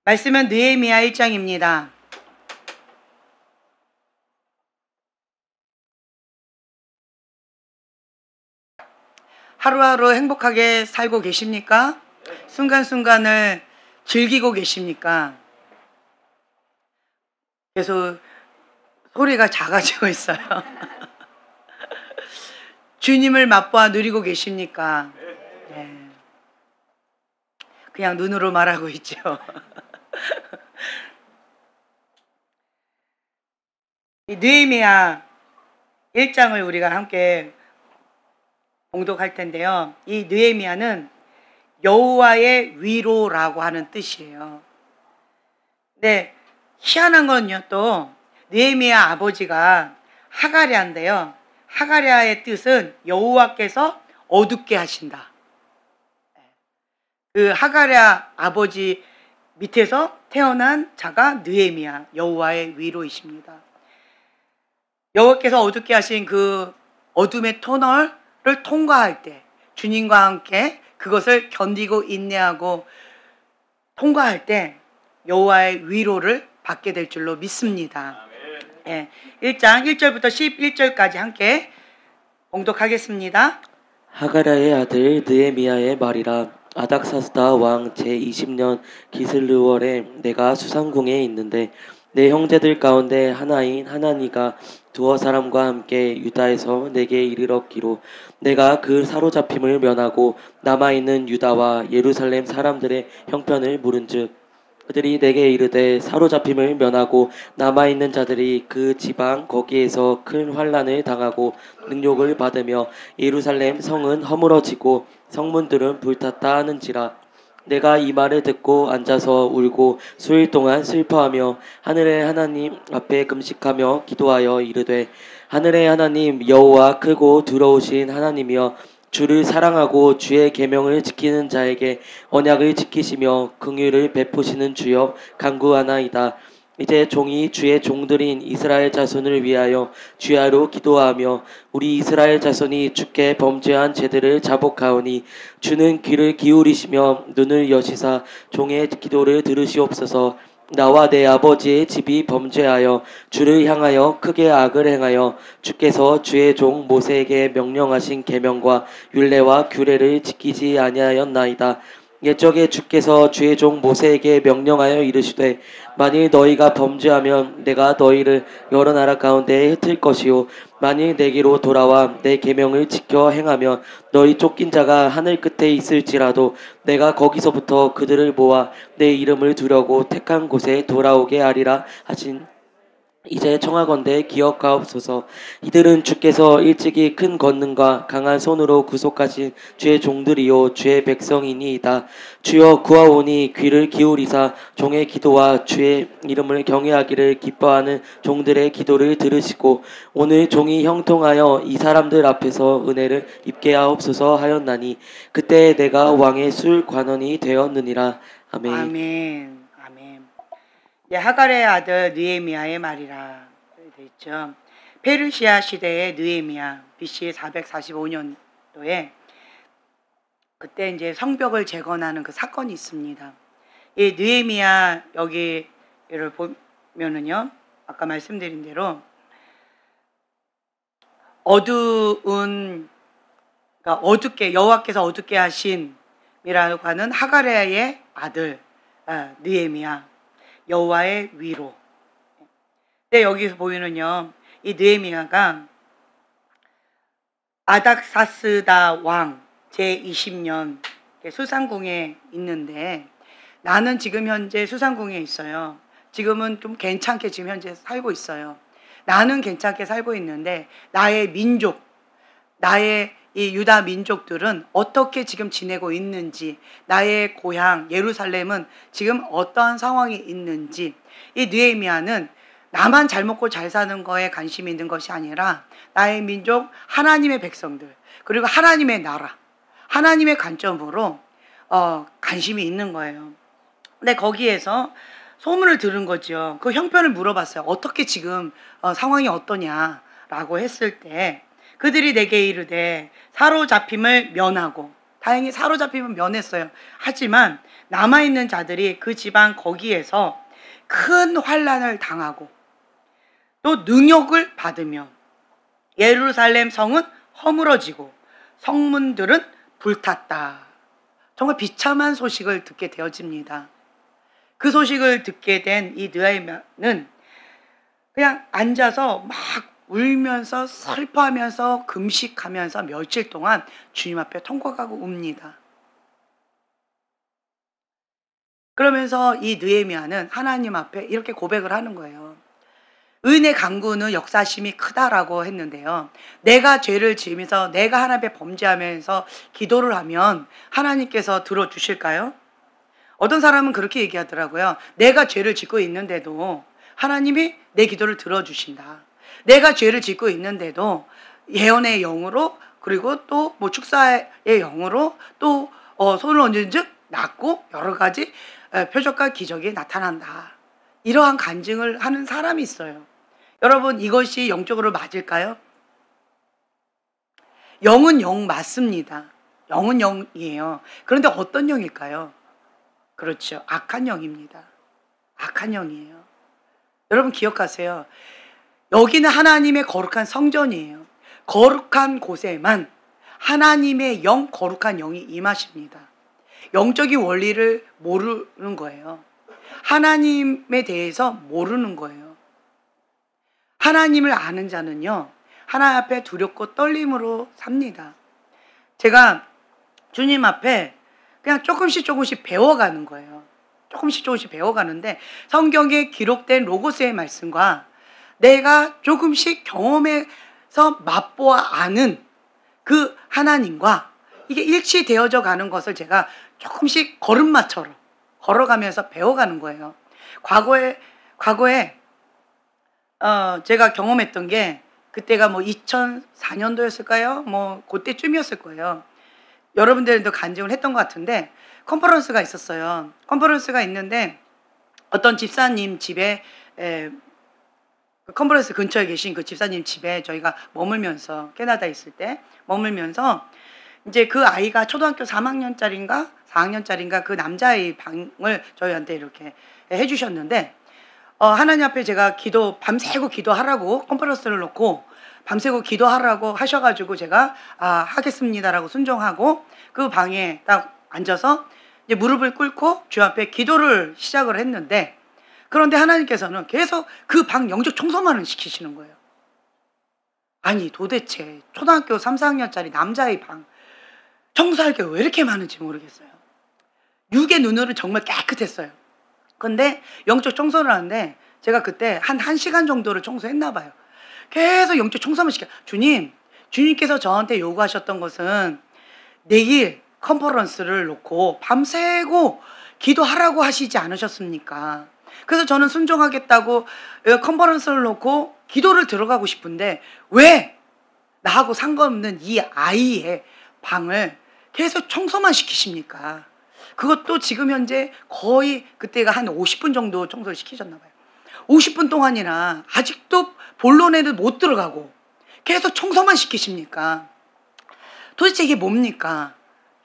말씀은 느헤미야 1장입니다. 하루하루 행복하게 살고 계십니까? 순간순간을 즐기고 계십니까? 계속 소리가 작아지고 있어요. 주님을 맛보아 누리고 계십니까? 네. 그냥 눈으로 말하고 있죠. 이 느헤미야 1장을 우리가 함께 봉독할 텐데요. 이 느헤미야는 여호와의 위로라고 하는 뜻이에요. 근데 희한한 건요, 또 느헤미야 아버지가 하가랴인데요. 하가랴의 뜻은 여호와께서 어둡게 하신다. 그 하가랴 아버지 밑에서 태어난 자가 느헤미야, 여호와의 위로이십니다. 여호와께서 어둡게 하신 그 어둠의 터널을 통과할 때, 주님과 함께 그것을 견디고 인내하고 통과할 때 여호와의 위로를 받게 될 줄로 믿습니다. 예, 1장 1절부터 11절까지 함께 봉독하겠습니다. 하가랴의 아들 느헤미야의 말이라. 아닥사스다 왕 제20년 기슬르월에 내가 수상궁에 있는데 내 형제들 가운데 하나인 하나니가 두어 사람과 함께 유다에서 내게 이르렀기로 내가 그 사로잡힘을 면하고 남아있는 유다와 예루살렘 사람들의 형편을 물은즉 그들이 내게 이르되 사로잡힘을 면하고 남아있는 자들이 그 지방 거기에서 큰 환난을 당하고 능욕을 받으며 예루살렘 성은 허물어지고 성문들은 불탔다 하는지라. 내가 이 말을 듣고 앉아서 울고 수일 동안 슬퍼하며 하늘의 하나님 앞에 금식하며 기도하여 이르되 하늘의 하나님 여호와 크고 두려우신 하나님이여 주를 사랑하고 주의 계명을 지키는 자에게 언약을 지키시며 긍휼을 베푸시는 주여 간구하나이다. 이제 종이 주의 종들인 이스라엘 자손을 위하여 주야로 기도하며 우리 이스라엘 자손이 주께 범죄한 죄들을 자복하오니 주는 귀를 기울이시며 눈을 여시사 종의 기도를 들으시옵소서. 나와 내 아버지의 집이 범죄하여 주를 향하여 크게 악을 행하여 주께서 주의 종 모세에게 명령하신 계명과 율례와 규례를 지키지 아니하였나이다. 옛적에 주께서 주의 종 모세에게 명령하여 이르시되 만일 너희가 범죄하면 내가 너희를 여러 나라 가운데에 흩을 것이요 만일 내게로 돌아와 내 계명을 지켜 행하면 너희 쫓긴 자가 하늘 끝에 있을지라도 내가 거기서부터 그들을 모아 내 이름을 두려고 택한 곳에 돌아오게 하리라 하신 이제 청하건대 기억하옵소서. 이들은 주께서 일찍이 큰 권능과 강한 손으로 구속하신 주의 종들이요 주의 백성이니이다. 주여 구하오니 귀를 기울이사 종의 기도와 주의 이름을 경외하기를 기뻐하는 종들의 기도를 들으시고 오늘 종이 형통하여 이 사람들 앞에서 은혜를 입게 하옵소서 하였나니 그때 내가 왕의 술 관원이 되었느니라. 아멘. 아멘. 하갈의 아들 느헤미야의 말이라 되어 있죠. 페르시아 시대의 느헤미야 BC 445년도에 그때 이제 성벽을 재건하는 그 사건이 있습니다. 이 느헤미야 여기를 보면은요, 아까 말씀드린 대로 어두운, 그러니까 어둡게 여호와께서 어둡게 하심이라고 하는 하갈의 아들 느헤미야. 여호와의 위로. 근데 여기서 보이는요, 이 느헤미야가 아닥사스다 왕 제20년 수상궁에 있는데 나는 지금 현재 수상궁에 있어요. 지금은 좀 괜찮게 지금 현재 살고 있어요. 나는 괜찮게 살고 있는데 나의 민족, 나의 이 유다 민족들은 어떻게 지금 지내고 있는지, 나의 고향 예루살렘은 지금 어떠한 상황이 있는지, 이 느헤미야는 나만 잘 먹고 잘 사는 거에 관심이 있는 것이 아니라 나의 민족, 하나님의 백성들, 그리고 하나님의 나라, 하나님의 관점으로 관심이 있는 거예요. 근데 거기에서 소문을 들은 거죠. 그 형편을 물어봤어요. 어떻게 지금 상황이 어떠냐라고 했을 때 그들이 내게 이르되 사로잡힘을 면하고 다행히 사로잡히면 면했어요. 하지만 남아있는 자들이 그 지방 거기에서 큰 환난을 당하고 또 능욕을 받으며 예루살렘 성은 허물어지고 성문들은 불탔다. 정말 비참한 소식을 듣게 되어집니다. 그 소식을 듣게 된 이 느헤미야는 그냥 앉아서 막 울면서 슬퍼하면서 금식하면서 며칠 동안 주님 앞에 통곡하고 웁니다. 그러면서 이 느헤미야는 하나님 앞에 이렇게 고백을 하는 거예요. 은혜 강구는 역사심이 크다라고 했는데요. 내가 죄를 지으면서 내가 하나님 앞에 범죄하면서 기도를 하면 하나님께서 들어주실까요? 어떤 사람은 그렇게 얘기하더라고요. 내가 죄를 짓고 있는데도 하나님이 내 기도를 들어주신다. 내가 죄를 짓고 있는데도 예언의 영으로 그리고 또 뭐 축사의 영으로 또 손을 얹은 즉 낫고 여러 가지 표적과 기적이 나타난다. 이러한 간증을 하는 사람이 있어요. 여러분 이것이 영적으로 맞을까요? 영은 영 맞습니다. 영은 영이에요. 그런데 어떤 영일까요? 그렇죠. 악한 영입니다. 악한 영이에요. 여러분 기억하세요. 여기는 하나님의 거룩한 성전이에요. 거룩한 곳에만 하나님의 영, 거룩한 영이 임하십니다. 영적인 원리를 모르는 거예요. 하나님에 대해서 모르는 거예요. 하나님을 아는 자는요, 하나님 앞에 두렵고 떨림으로 삽니다. 제가 주님 앞에 그냥 조금씩 배워가는 거예요. 조금씩 배워가는데 성경에 기록된 로고스의 말씀과 내가 조금씩 경험해서 맛보아 아는 그 하나님과 이게 일치되어져 가는 것을 제가 조금씩 걸음마처럼 걸어가면서 배워가는 거예요. 과거에 제가 경험했던 게 그때가 뭐 2004년도였을까요? 뭐 그때쯤이었을 거예요. 여러분들도 간증을 했던 것 같은데 컨퍼런스가 있었어요. 컨퍼런스가 있는데 어떤 집사님 집에 컨퍼런스 근처에 계신 그 집사님 집에 저희가 머물면서 캐나다에 있을 때 머물면서 이제 그 아이가 초등학교 3학년짜리인가 4학년짜리인가 그 남자아이 방을 저희한테 이렇게 해주셨는데 하나님 앞에 제가 밤새고 기도하라고 컨퍼런스를 놓고 밤새고 기도하라고 하셔가지고 제가 하겠습니다라고 순종하고 그 방에 딱 앉아서 이제 무릎을 꿇고 주 앞에 기도를 시작을 했는데 그런데 하나님께서는 계속 그 방 영적 청소만을 시키시는 거예요. 아니 도대체 초등학교 3, 4학년짜리 남자의 방 청소할 게 왜 이렇게 많은지 모르겠어요. 육의 눈으로는 정말 깨끗했어요. 근데 영적 청소를 하는데 제가 그때 한 1시간 정도를 청소했나 봐요. 계속 영적 청소만 시켜요. 주님께서 저한테 요구하셨던 것은 내일 컨퍼런스를 놓고 밤새고 기도하라고 하시지 않으셨습니까? 그래서 저는 순종하겠다고 컨퍼런스를 놓고 기도를 들어가고 싶은데 왜 나하고 상관없는 이 아이의 방을 계속 청소만 시키십니까? 그것도 지금 현재 거의 그때가 한 50분 정도 청소를 시키셨나 봐요. 50분 동안이나 아직도 본론에는 못 들어가고 계속 청소만 시키십니까? 도대체 이게 뭡니까?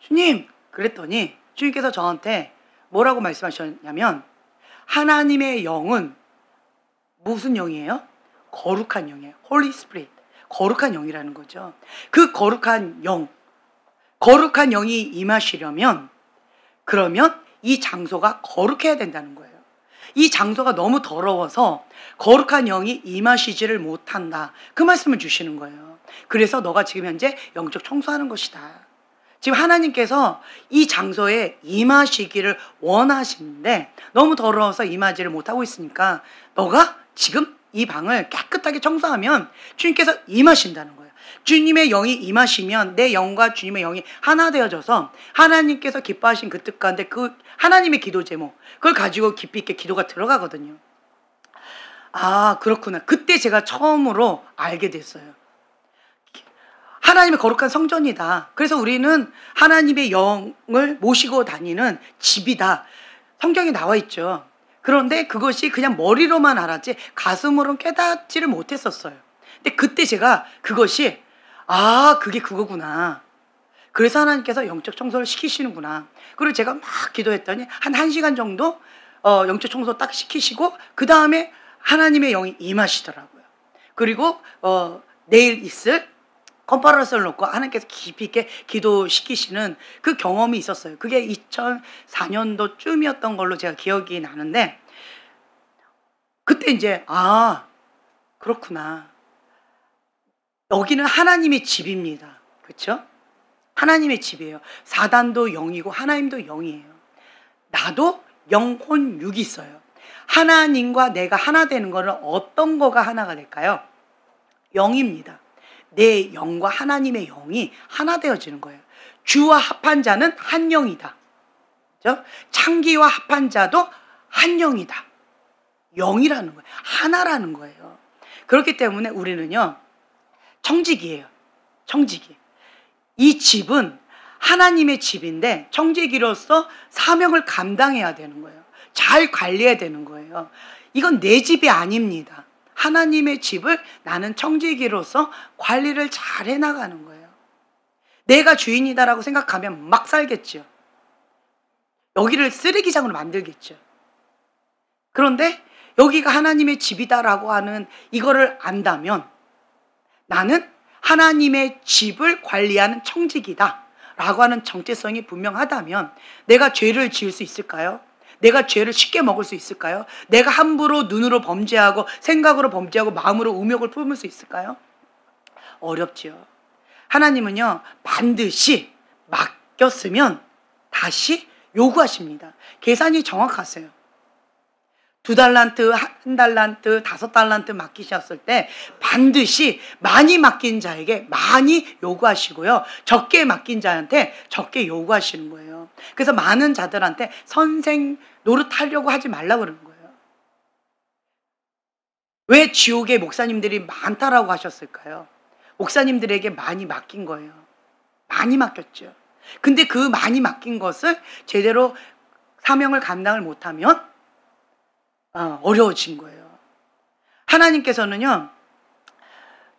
주님, 그랬더니 주님께서 저한테 뭐라고 말씀하셨냐면 하나님의 영은 무슨 영이에요? 거룩한 영이에요. Holy Spirit. 거룩한 영이라는 거죠. 그 거룩한 영이 임하시려면 그러면 이 장소가 거룩해야 된다는 거예요. 이 장소가 너무 더러워서 거룩한 영이 임하시지를 못한다. 그 말씀을 주시는 거예요. 그래서 너가 지금 현재 영적 청소하는 것이다. 지금 하나님께서 이 장소에 임하시기를 원하시는데 너무 더러워서 임하지를 못하고 있으니까 너가 지금 이 방을 깨끗하게 청소하면 주님께서 임하신다는 거예요. 주님의 영이 임하시면 내 영과 주님의 영이 하나 되어져서 하나님께서 기뻐하신 그 뜻 가운데 그 하나님의 기도 제목 그걸 가지고 깊이 있게 기도가 들어가거든요. 아 그렇구나. 그때 제가 처음으로 알게 됐어요. 하나님의 거룩한 성전이다. 그래서 우리는 하나님의 영을 모시고 다니는 집이다. 성경에 나와 있죠. 그런데 그것이 그냥 머리로만 알았지 가슴으로는 깨닫지를 못했었어요. 근데 그때 제가 그것이 그게 그거구나. 그래서 하나님께서 영적 청소를 시키시는구나. 그리고 제가 막 기도했더니 한 1시간 정도 영적 청소 딱 시키시고 그 다음에 하나님의 영이 임하시더라고요. 그리고 내일 있을 컨퍼런스를 놓고 하나님께서 깊이 있게 기도시키시는 그 경험이 있었어요. 그게 2004년도쯤이었던 걸로 제가 기억이 나는데, 그때 이제 그렇구나. 여기는 하나님의 집입니다. 그렇죠? 하나님의 집이에요. 사단도 영이고 하나님도 영이에요. 나도 영혼 육이 있어요. 하나님과 내가 하나 되는 거는 어떤 거가 하나가 될까요? 영입니다. 내 영과 하나님의 영이 하나 되어지는 거예요. 주와 합한 자는 한 영이다. 그렇죠? 창기와 합한 자도 한 영이다. 영이라는 거예요. 하나라는 거예요. 그렇기 때문에 우리는요, 청지기예요. 청지기. 이 집은 하나님의 집인데 청지기로서 사명을 감당해야 되는 거예요. 잘 관리해야 되는 거예요. 이건 내 집이 아닙니다. 하나님의 집을 나는 청지기로서 관리를 잘 해나가는 거예요. 내가 주인이다라고 생각하면 막 살겠죠. 여기를 쓰레기장으로 만들겠죠. 그런데 여기가 하나님의 집이다라고 하는 이거를 안다면 나는 하나님의 집을 관리하는 청지기다 라고 하는 정체성이 분명하다면 내가 죄를 지을 수 있을까요? 내가 죄를 쉽게 먹을 수 있을까요? 내가 함부로 눈으로 범죄하고 생각으로 범죄하고 마음으로 음욕을 품을 수 있을까요? 어렵지요. 하나님은요, 반드시 맡겼으면 다시 요구하십니다. 계산이 정확하세요. 2달란트, 1달란트, 5달란트 맡기셨을 때 반드시 많이 맡긴 자에게 많이 요구하시고요. 적게 맡긴 자한테 적게 요구하시는 거예요. 그래서 많은 자들한테 선생 노릇하려고 하지 말라고 그러는 거예요. 왜 지옥에 목사님들이 많다라고 하셨을까요? 목사님들에게 많이 맡긴 거예요. 많이 맡겼죠. 근데 그 많이 맡긴 것을 제대로 사명을 감당을 못하면 어려워진 거예요. 하나님께서는요,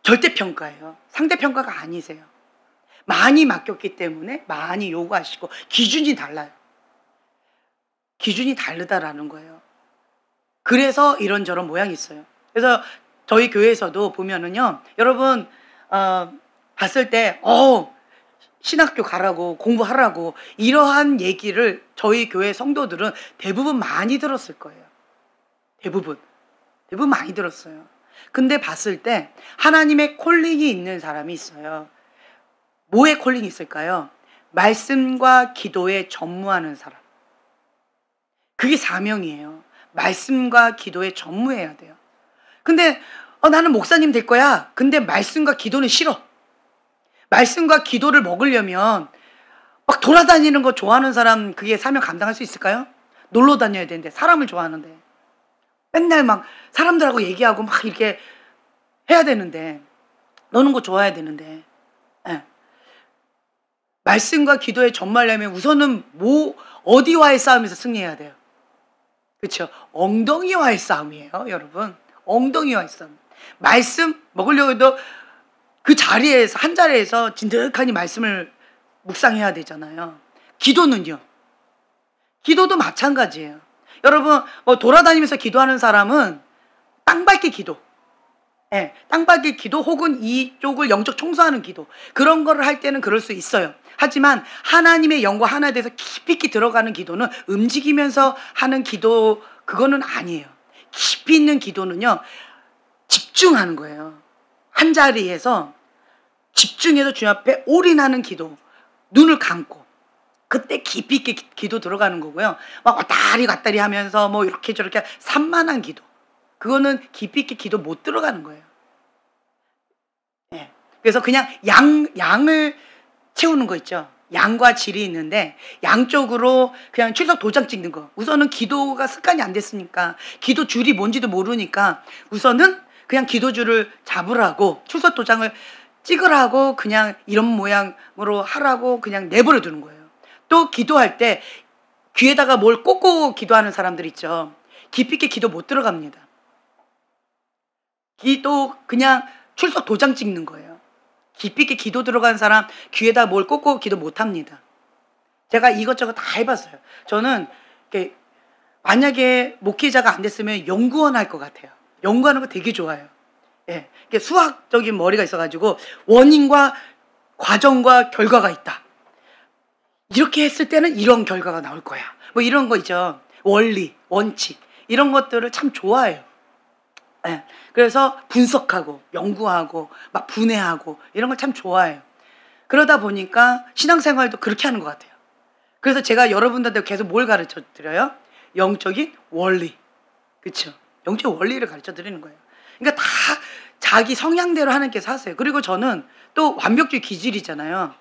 절대평가예요. 상대평가가 아니세요. 많이 맡겼기 때문에 많이 요구하시고 기준이 달라요. 기준이 다르다라는 거예요. 그래서 이런저런 모양이 있어요. 그래서 저희 교회에서도 보면은요, 여러분 봤을 때 신학교 가라고 공부하라고 이러한 얘기를 저희 교회 성도들은 대부분 많이 들었을 거예요. 대부분 많이 들었어요. 근데 봤을 때 하나님의 콜링이 있는 사람이 있어요. 뭐의 콜링이 있을까요? 말씀과 기도에 전무하는 사람. 그게 사명이에요. 말씀과 기도에 전무해야 돼요. 근데 나는 목사님 될 거야. 근데 말씀과 기도는 싫어. 말씀과 기도를 먹으려면 막 돌아다니는 거 좋아하는 사람, 그게 사명 감당할 수 있을까요? 놀러 다녀야 되는데, 사람을 좋아하는데 맨날 막 사람들하고 얘기하고 막 이렇게 해야 되는데, 노는 거 좋아해야 되는데, 말씀과 기도에 전무하려면 우선은 어디와의 싸움에서 승리해야 돼요? 그렇죠? 엉덩이와의 싸움이에요, 여러분. 엉덩이와의 싸움. 말씀 먹으려고 해도 그 자리에서, 한 자리에서 진득하니 말씀을 묵상해야 되잖아요. 기도는요? 기도도 마찬가지예요. 여러분, 돌아다니면서 기도하는 사람은 땅밟기 기도, 땅밟기 기도 혹은 이쪽을 영적 청소하는 기도, 그런 거를 할 때는 그럴 수 있어요. 하지만 하나님의 영과 하나에 대해서 깊이 있게 들어가는 기도는 움직이면서 하는 기도, 그거는 아니에요. 깊이 있는 기도는요, 집중하는 거예요. 한 자리에서 집중해서 주님 앞에 올인하는 기도, 눈을 감고 그때 깊이 있게 기도 들어가는 거고요. 막 왔다리 갔다리 하면서 뭐 이렇게 저렇게 산만한 기도, 그거는 깊이 있게 기도 못 들어가는 거예요. 그래서 그냥 양을 채우는 거 있죠. 양과 질이 있는데 양쪽으로 그냥 출석 도장 찍는 거. 우선은 기도가 습관이 안 됐으니까, 기도 줄이 뭔지도 모르니까 우선은 그냥 기도줄을 잡으라고, 출석 도장을 찍으라고, 그냥 이런 모양으로 하라고 그냥 내버려 두는 거예요. 또 기도할 때 귀에다가 뭘 꽂고 기도하는 사람들 있죠. 깊이 있게 기도 못 들어갑니다. 기도 그냥 출석 도장 찍는 거예요. 깊이 있게 기도 들어간 사람 귀에다 뭘 꽂고 기도 못합니다. 제가 이것저것 다 해봤어요. 저는 이렇게 만약에 목회자가 안 됐으면 연구원 할 것 같아요. 연구하는 거 되게 좋아요. 예, 이게 수학적인 머리가 있어가지고 원인과 과정과 결과가 있다. 이렇게 했을 때는 이런 결과가 나올 거야. 뭐 이런 거 있죠. 원리, 원칙 이런 것들을 참 좋아해요. 예, 그래서 분석하고 연구하고 막 분해하고 이런 걸 참 좋아해요. 그러다 보니까 신앙생활도 그렇게 하는 것 같아요. 그래서 제가 여러분들한테 계속 뭘 가르쳐 드려요? 영적인 원리. 그렇죠? 영적인 원리를 가르쳐 드리는 거예요. 그러니까 다 자기 성향대로 하나님께서 하세요. 그리고 저는 또 완벽주의 기질이잖아요.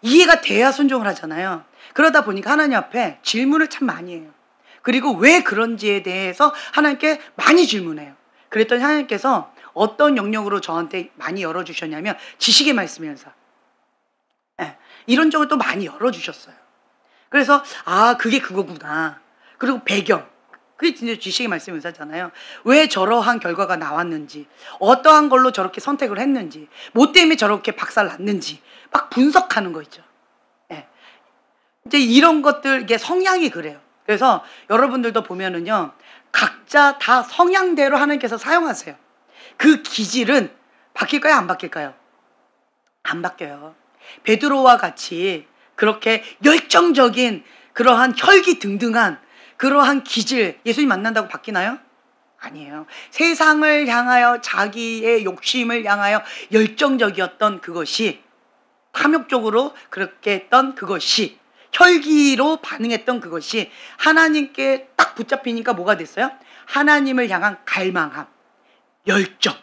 이해가 돼야 순종을 하잖아요. 그러다 보니까 하나님 앞에 질문을 참 많이 해요. 그리고 왜 그런지에 대해서 하나님께 많이 질문해요. 그랬더니 하나님께서 어떤 영역으로 저한테 많이 열어주셨냐면 지식의 말씀이면서 이런 쪽을 또 많이 열어주셨어요. 그래서 아 그게 그거구나. 그리고 배경 그게 진짜 지식의 말씀 은사잖아요. 왜 저러한 결과가 나왔는지 어떠한 걸로 저렇게 선택을 했는지 뭐 때문에 저렇게 박살 났는지 막 분석하는 거 있죠. 이제 이런 것들 이게 성향이 그래요. 그래서 여러분들도 보면은요 각자 다 성향대로 하나님께서 사용하세요. 그 기질은 바뀔까요 안 바뀔까요? 안 바뀌어요. 베드로와 같이 그렇게 열정적인 그러한 혈기등등한 그러한 기질 예수님 만난다고 바뀌나요? 아니에요. 세상을 향하여 자기의 욕심을 향하여 열정적이었던 그것이 탐욕적으로 그렇게 했던 그것이 혈기로 반응했던 그것이 하나님께 딱 붙잡히니까 뭐가 됐어요? 하나님을 향한 갈망함, 열정,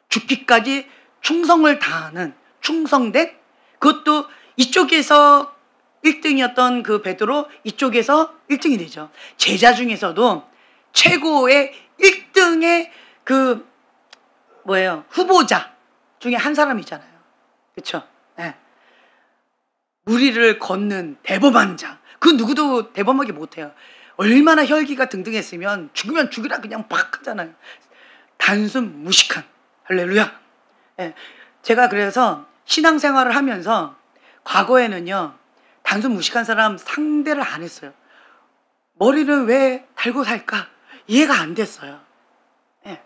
죽기까지 충성을 다하는 충성된 그것도 이쪽에서 1등이었던 그 베드로 이쪽에서 1등이 되죠. 제자 중에서도 최고의 1등의 그 후보자 중에 한 사람이잖아요. 그렇죠? 네. 무리를 걷는 대범한 자. 그 누구도 대범하게 못해요. 얼마나 혈기가 등등했으면 죽으면 죽이라 그냥 팍 하잖아요. 단순 무식한 할렐루야. 네. 제가 그래서 신앙생활을 하면서 과거에는요 단순 무식한 사람 상대를 안 했어요. 머리는 왜 달고 살까? 이해가 안 됐어요. 예.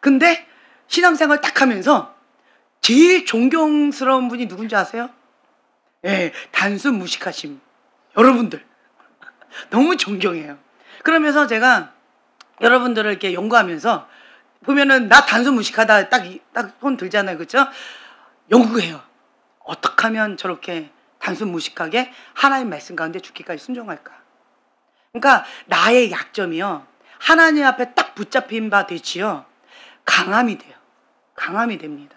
근데 신앙생활 딱 하면서 제일 존경스러운 분이 누군지 아세요? 예, 단순 무식하심. 여러분들. 너무 존경해요. 그러면서 제가 여러분들을 이렇게 연구하면서 보면은 나 단순 무식하다 딱 손 들잖아요. 그렇죠? 연구해요. 어떻게 하면 저렇게 단순 무식하게 하나님 말씀 가운데 죽기까지 순종할까? 그러니까 나의 약점이요. 하나님 앞에 딱 붙잡힌 바 되지요. 강함이 돼요. 강함이 됩니다.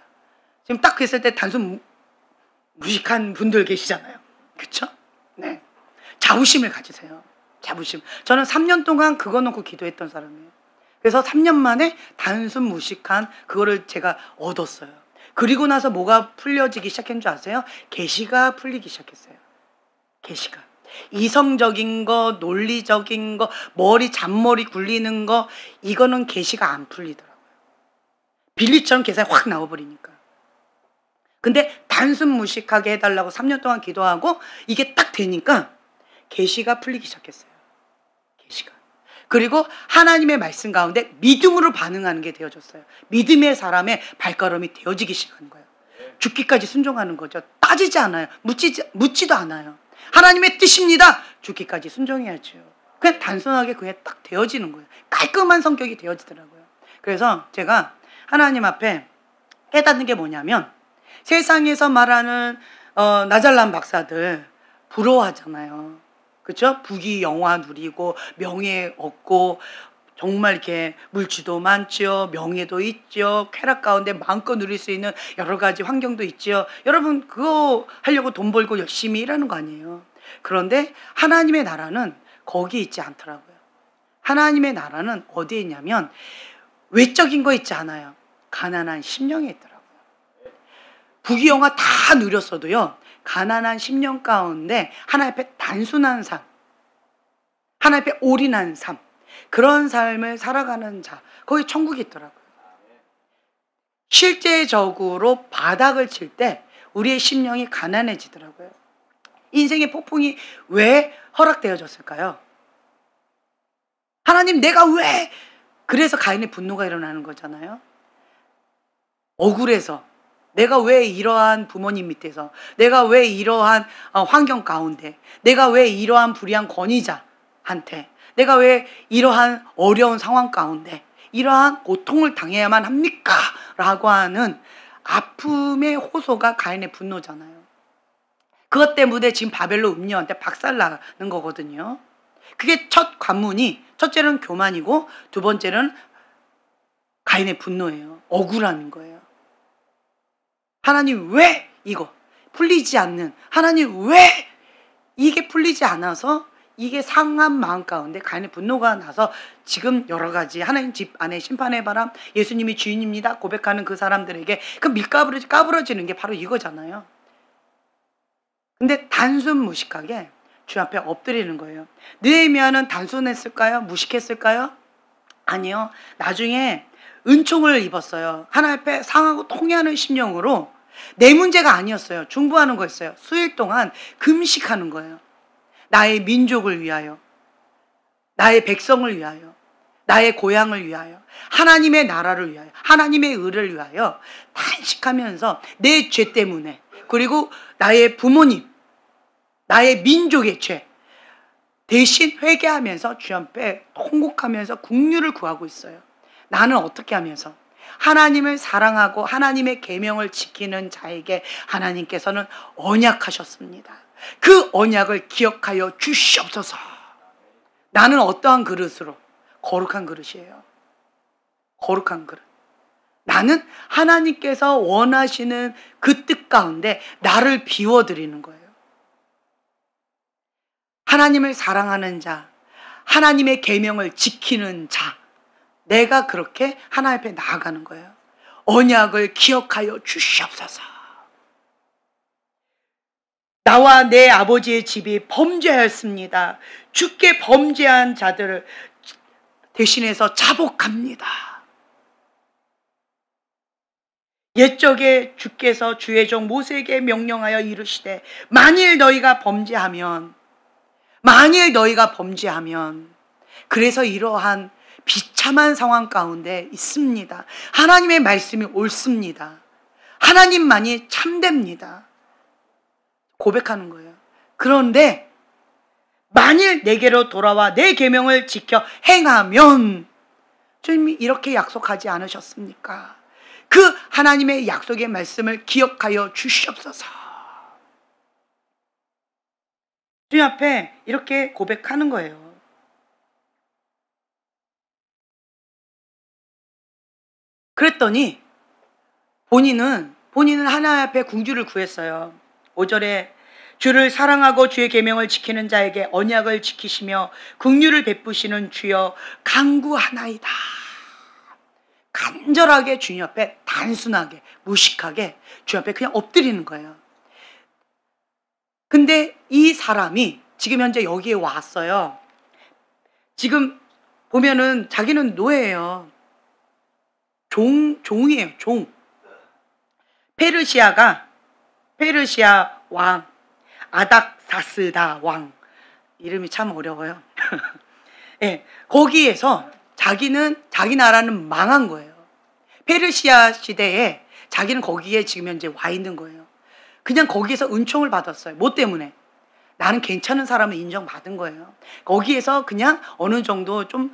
지금 딱 그랬을 때 단순 무식한 분들 계시잖아요. 그렇죠? 네. 자부심을 가지세요. 자부심. 저는 3년 동안 그거 놓고 기도했던 사람이에요. 그래서 3년 만에 단순 무식한 그거를 제가 얻었어요. 그리고 나서 뭐가 풀려지기 시작한 줄 아세요? 계시가 풀리기 시작했어요. 계시가. 이성적인 거, 논리적인 거, 잔머리 굴리는 거 이거는 계시가 안 풀리더라고요. 빌리처럼 계산이 확 나와버리니까. 근데 단순 무식하게 해달라고 3년 동안 기도하고 이게 딱 되니까 계시가 풀리기 시작했어요. 계시가. 그리고 하나님의 말씀 가운데 믿음으로 반응하는 게 되어졌어요. 믿음의 사람의 발걸음이 되어지기 시작한 거예요. 죽기까지 순종하는 거죠. 따지지 않아요. 묻지도 않아요. 하나님의 뜻입니다. 죽기까지 순종해야죠. 그냥 단순하게 그게 딱 되어지는 거예요. 깔끔한 성격이 되어지더라고요. 그래서 제가 하나님 앞에 깨닫는 게 뭐냐면 세상에서 말하는 나잘난 박사들 부러워하잖아요. 그렇죠? 부귀 영화 누리고 명예 얻고 정말 이렇게 물질도 많죠. 명예도 있죠. 쾌락 가운데 마음껏 누릴 수 있는 여러 가지 환경도 있죠. 여러분 그거 하려고 돈 벌고 열심히 일하는 거 아니에요. 그런데 하나님의 나라는 거기 있지 않더라고요. 하나님의 나라는 어디에 있냐면 외적인 거 있지 않아요. 가난한 심령에 있더라고요. 부귀 영화 다 누렸어도요. 가난한 심령 가운데 하나님 앞에 단순한 삶, 하나님 앞에 올인한 삶, 그런 삶을 살아가는 자, 거기 천국이 있더라고요. 실제적으로 바닥을 칠 때 우리의 심령이 가난해지더라고요. 인생의 폭풍이 왜 허락되어졌을까요? 하나님, 내가 왜? 그래서 가인의 분노가 일어나는 거잖아요. 억울해서, 내가 왜 이러한 부모님 밑에서, 내가 왜 이러한 환경 가운데, 내가 왜 이러한 불의한 권위자한테, 내가 왜 이러한 어려운 상황 가운데 이러한 고통을 당해야만 합니까? 라고 하는 아픔의 호소가 가인의 분노잖아요. 그것 때문에 지금 바벨론 음녀한테 박살나는 거거든요. 그게 첫 관문이, 첫째는 교만이고 두 번째는 가인의 분노예요. 억울함인 거예요. 하나님, 왜 이거 풀리지 않는, 하나님 왜 이게 풀리지 않아서 이게 상한 마음 가운데 가인의 분노가 나서 지금 여러 가지 하나님 집 안에 심판의 바람, 예수님이 주인입니다 고백하는 그 사람들에게 그 밀가부러지 까부러지는 게 바로 이거잖아요. 근데 단순 무식하게 주 앞에 엎드리는 거예요. 느헤미야는 단순했을까요? 무식했을까요? 아니요. 나중에 은총을 입었어요. 하나님 앞에 상하고 통회하는 심령으로 내 문제가 아니었어요. 중보하는 거였어요. 수일 동안 금식하는 거예요. 나의 민족을 위하여, 나의 백성을 위하여, 나의 고향을 위하여, 하나님의 나라를 위하여, 하나님의 의를 위하여 탄식하면서 내 죄 때문에, 그리고 나의 부모님, 나의 민족의 죄 대신 회개하면서 주 앞에 통곡하면서 긍휼을 구하고 있어요. 나는 어떻게 하면서? 하나님을 사랑하고 하나님의 계명을 지키는 자에게 하나님께서는 언약하셨습니다. 그 언약을 기억하여 주시옵소서. 나는 어떠한 그릇으로? 거룩한 그릇이에요. 거룩한 그릇. 나는 하나님께서 원하시는 그 뜻 가운데 나를 비워드리는 거예요. 하나님을 사랑하는 자, 하나님의 계명을 지키는 자, 내가 그렇게 하나님 앞에 나아가는 거예요. 언약을 기억하여 주시옵소서. 나와 내 아버지의 집이 범죄하였습니다. 주께 범죄한 자들을 대신해서 자복합니다. 옛적에 주께서 주의 종 모세에게 명령하여 이르시되 만일 너희가 범죄하면, 그래서 이러한 비참한 상황 가운데 있습니다. 하나님의 말씀이 옳습니다. 하나님만이 참됩니다. 고백하는 거예요. 그런데 만일 내게로 돌아와 내 계명을 지켜 행하면, 주님이 이렇게 약속하지 않으셨습니까? 그 하나님의 약속의 말씀을 기억하여 주시옵소서. 주님 앞에 이렇게 고백하는 거예요. 그랬더니 본인은 하나님 앞에 궁주를 구했어요. 5절에 주를 사랑하고 주의 계명을 지키는 자에게 언약을 지키시며 긍휼을 베푸시는 주여 간구하나이다. 간절하게 주님 앞에 단순하게 무식하게 주님 앞에 그냥 엎드리는 거예요. 근데 이 사람이 지금 현재 여기에 왔어요. 지금 보면은 자기는 노예예요. 종이에요. 종. 페르시아 왕 아닥사스다 왕, 이름이 참 어려워요. 네, 거기에서 자기는, 자기 나라는 망한 거예요. 페르시아 시대에 자기는 거기에 지금 현재 와 있는 거예요. 그냥 거기에서 은총을 받았어요. 뭐 때문에? 나는 괜찮은 사람을 인정받은 거예요. 거기에서 그냥 어느 정도 좀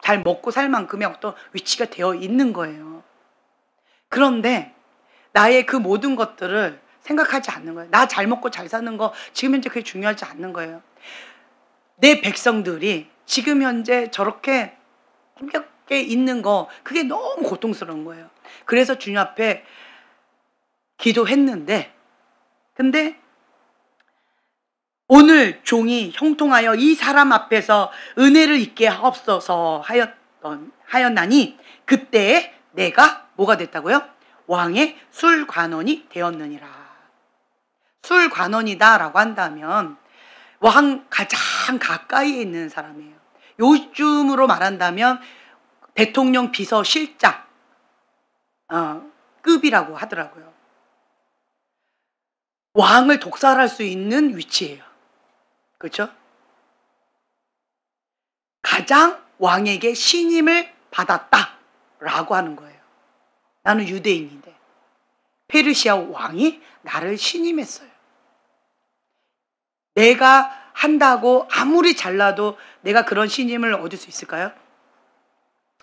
잘 먹고 살 만큼의 어떤 위치가 되어 있는 거예요. 그런데 나의 그 모든 것들을 생각하지 않는 거예요. 나 잘 먹고 잘 사는 거 지금 현재 그게 중요하지 않는 거예요. 내 백성들이 지금 현재 저렇게 힘겹게 있는 거, 그게 너무 고통스러운 거예요. 그래서 주님 앞에 기도했는데, 근데 오늘 종이 형통하여 이 사람 앞에서 은혜를 입게 하옵소서 하였나니 그때에 내가 뭐가 됐다고요? 왕의 술관원이 되었느니라. 술관원이다라고 한다면 왕 가장 가까이에 있는 사람이에요. 요즘으로 말한다면 대통령 비서실장 급이라고 하더라고요. 왕을 독살할 수 있는 위치예요. 그렇죠? 가장 왕에게 신임을 받았다라고 하는 거예요. 나는 유대인인데 페르시아 왕이 나를 신임했어요. 내가 한다고 아무리 잘나도 내가 그런 신임을 얻을 수 있을까요?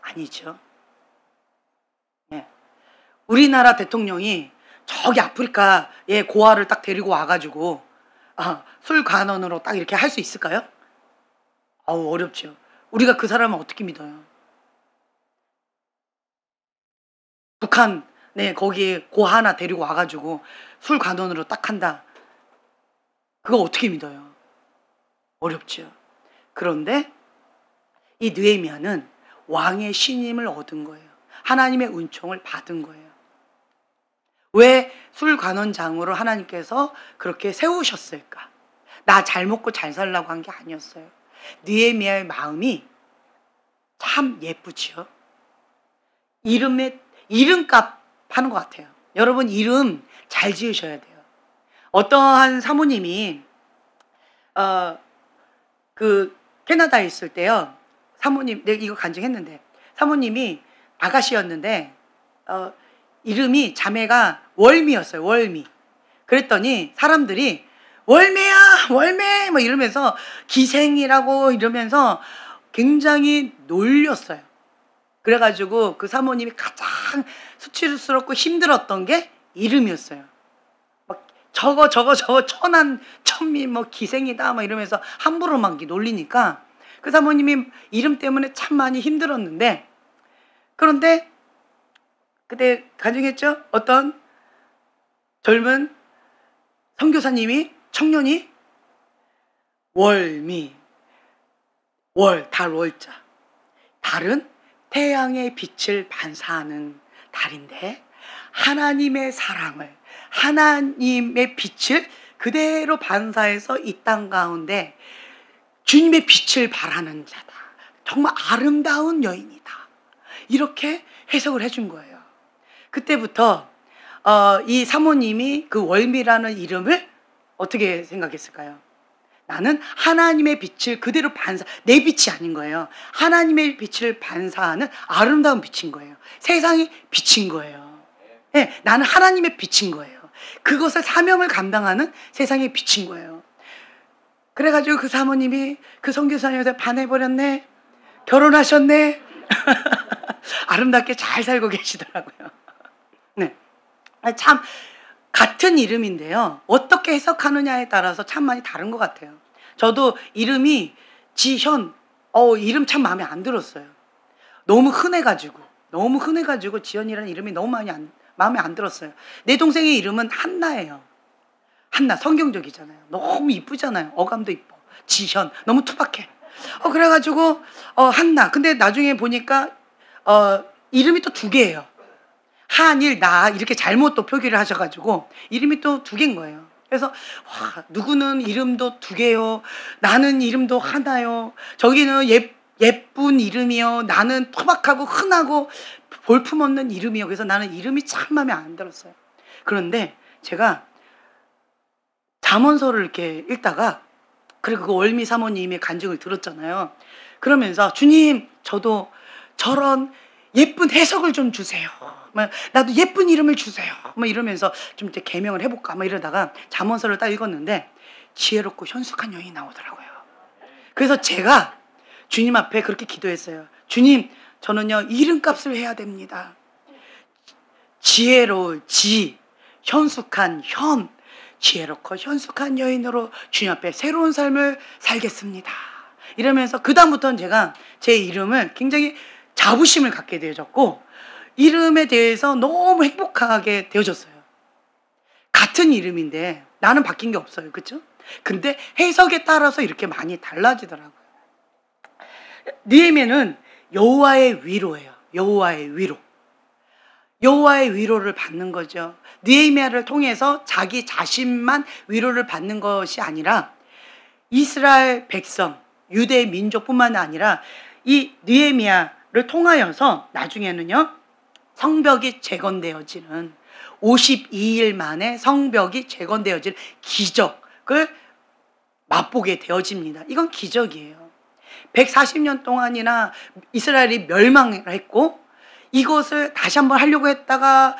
아니죠. 네. 우리나라 대통령이 저기 아프리카에 고아를 딱 데리고 와가지고 술관원으로 딱 이렇게 할 수 있을까요? 어렵죠. 우리가 그 사람을 어떻게 믿어요? 북한에 거기에 고아 하나 데리고 와가지고 술관원으로 딱 한다. 그거 어떻게 믿어요? 어렵죠. 그런데 이 느헤미야는 왕의 신임을 얻은 거예요. 하나님의 은총을 받은 거예요. 왜 술관원장으로 하나님께서 그렇게 세우셨을까? 나 잘 먹고 잘 살라고 한 게 아니었어요. 느헤미야의 마음이 참 예쁘지요. 이름값 하는 것 같아요. 여러분 이름 잘 지으셔야 돼요. 어떠한 사모님이 그 캐나다에 있을 때요. 사모님, 내가 이거 간증했는데 사모님이 아가씨였는데 이름이 자매가 월미였어요. 월미. 그랬더니 사람들이 월매야 월매 뭐 이러면서 기생이라고 이러면서 굉장히 놀렸어요. 그래가지고 그 사모님이 가장 수치스럽고 힘들었던 게 이름이었어요. 막 저거 천한 천미 뭐 기생이다 뭐 이러면서 함부로 막 놀리니까 그 사모님이 이름 때문에 참 많이 힘들었는데, 그런데 그때 간증했죠? 어떤 젊은 선교사님이 청년이 월미, 달 월자, 달은 태양의 빛을 반사하는 달인데 하나님의 사랑을, 하나님의 빛을 그대로 반사해서 이 땅 가운데 주님의 빛을 발하는 자다. 정말 아름다운 여인이다. 이렇게 해석을 해준 거예요. 그때부터 이 사모님이 그 월미라는 이름을 어떻게 생각했을까요? 나는 하나님의 빛을 그대로 내 빛이 아닌 거예요. 하나님의 빛을 반사하는 아름다운 빛인 거예요. 세상이 빛인 거예요. 네, 나는 하나님의 빛인 거예요. 그것을 사명을 감당하는 세상의 빛인 거예요. 그래가지고 그 사모님이 그 선교사님한테 반해버렸네. 결혼하셨네. 아름답게 잘 살고 계시더라고요. 네, 참 같은 이름인데요. 어떻게 해석하느냐에 따라서 참 많이 다른 것 같아요. 저도 이름이 지현, 이름 참 마음에 안 들었어요. 너무 흔해가지고 지현이라는 이름이 너무 마음에 안 들었어요. 내 동생의 이름은 한나예요. 한나, 성경적이잖아요. 너무 이쁘잖아요. 어감도 이뻐. 지현, 너무 투박해. 그래가지고 한나. 근데 나중에 보니까 이름이 또 2개예요. 한일, 나 이렇게 잘못 또 표기를 하셔가지고 이름이 또 2개인 거예요. 그래서 와, 누구는 이름도 2개요. 나는 이름도 하나요. 저기는 예쁜 이름이요. 나는 투박하고 흔하고 볼품없는 이름이요. 그래서 나는 이름이 참 마음에 안 들었어요. 그런데 제가 잠언서를 이렇게 읽다가, 그리고 그 월미 사모님의 간증을 들었잖아요. 그러면서 주님, 저도 저런 예쁜 해석을 좀 주세요. 나도 예쁜 이름을 주세요. 이러면서 좀 이제 개명을 해볼까 이러다가 잠언서를 딱 읽었는데 지혜롭고 현숙한 여인이 나오더라고요. 그래서 제가 주님 앞에 그렇게 기도했어요. 주님, 저는요 이름값을 해야 됩니다. 지혜로울 지, 현숙한 현, 지혜롭고 현숙한 여인으로 주님 앞에 새로운 삶을 살겠습니다. 이러면서 그 다음부터는 제가 제 이름을 굉장히 자부심을 갖게 되어졌고 이름에 대해서 너무 행복하게 되어졌어요. 같은 이름인데 나는 바뀐 게 없어요. 그렇죠? 근데 해석에 따라서 이렇게 많이 달라지더라고요. 느헤미야는 여호와의 위로예요. 여호와의 위로. 여호와의 위로를 받는 거죠. 느헤미야를 통해서 자기 자신만 위로를 받는 것이 아니라 이스라엘 백성, 유대 민족뿐만 아니라 이 느헤미야를 통하여서 나중에는요 성벽이 재건되어지는 52일 만에 성벽이 재건되어질 기적을 맛보게 되어집니다. 이건 기적이에요. 140년 동안이나 이스라엘이 멸망을 했고 이것을 다시 한번 하려고 했다가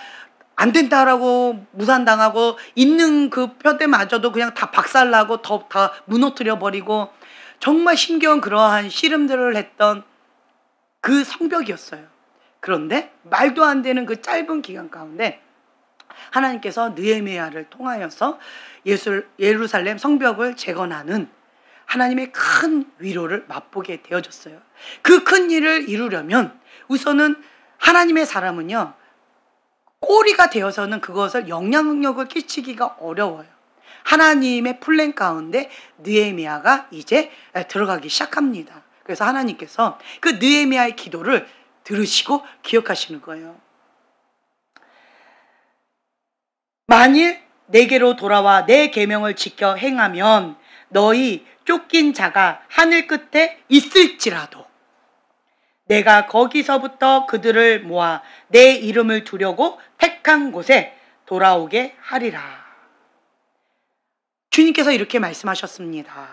안 된다라고 무산당하고 있는 그 표대마저도 그냥 다 박살나고 다 무너뜨려 버리고 정말 힘겨운 그러한 씨름들을 했던 그 성벽이었어요. 그런데 말도 안 되는 그 짧은 기간 가운데 하나님께서 느헤미야를 통하여서 예루살렘 성벽을 재건하는 하나님의 큰 위로를 맛보게 되어졌어요. 그 큰 일을 이루려면 우선은 하나님의 사람은요, 꼬리가 되어서는 그것을 영향력을 끼치기가 어려워요. 하나님의 플랜 가운데 느헤미야가 이제 들어가기 시작합니다. 그래서 하나님께서 그 느헤미야의 기도를 들으시고 기억하시는 거예요. 만일 내게로 돌아와 내 계명을 지켜 행하면 너희 쫓긴 자가 하늘 끝에 있을지라도 내가 거기서부터 그들을 모아 내 이름을 두려고 택한 곳에 돌아오게 하리라. 주님께서 이렇게 말씀하셨습니다.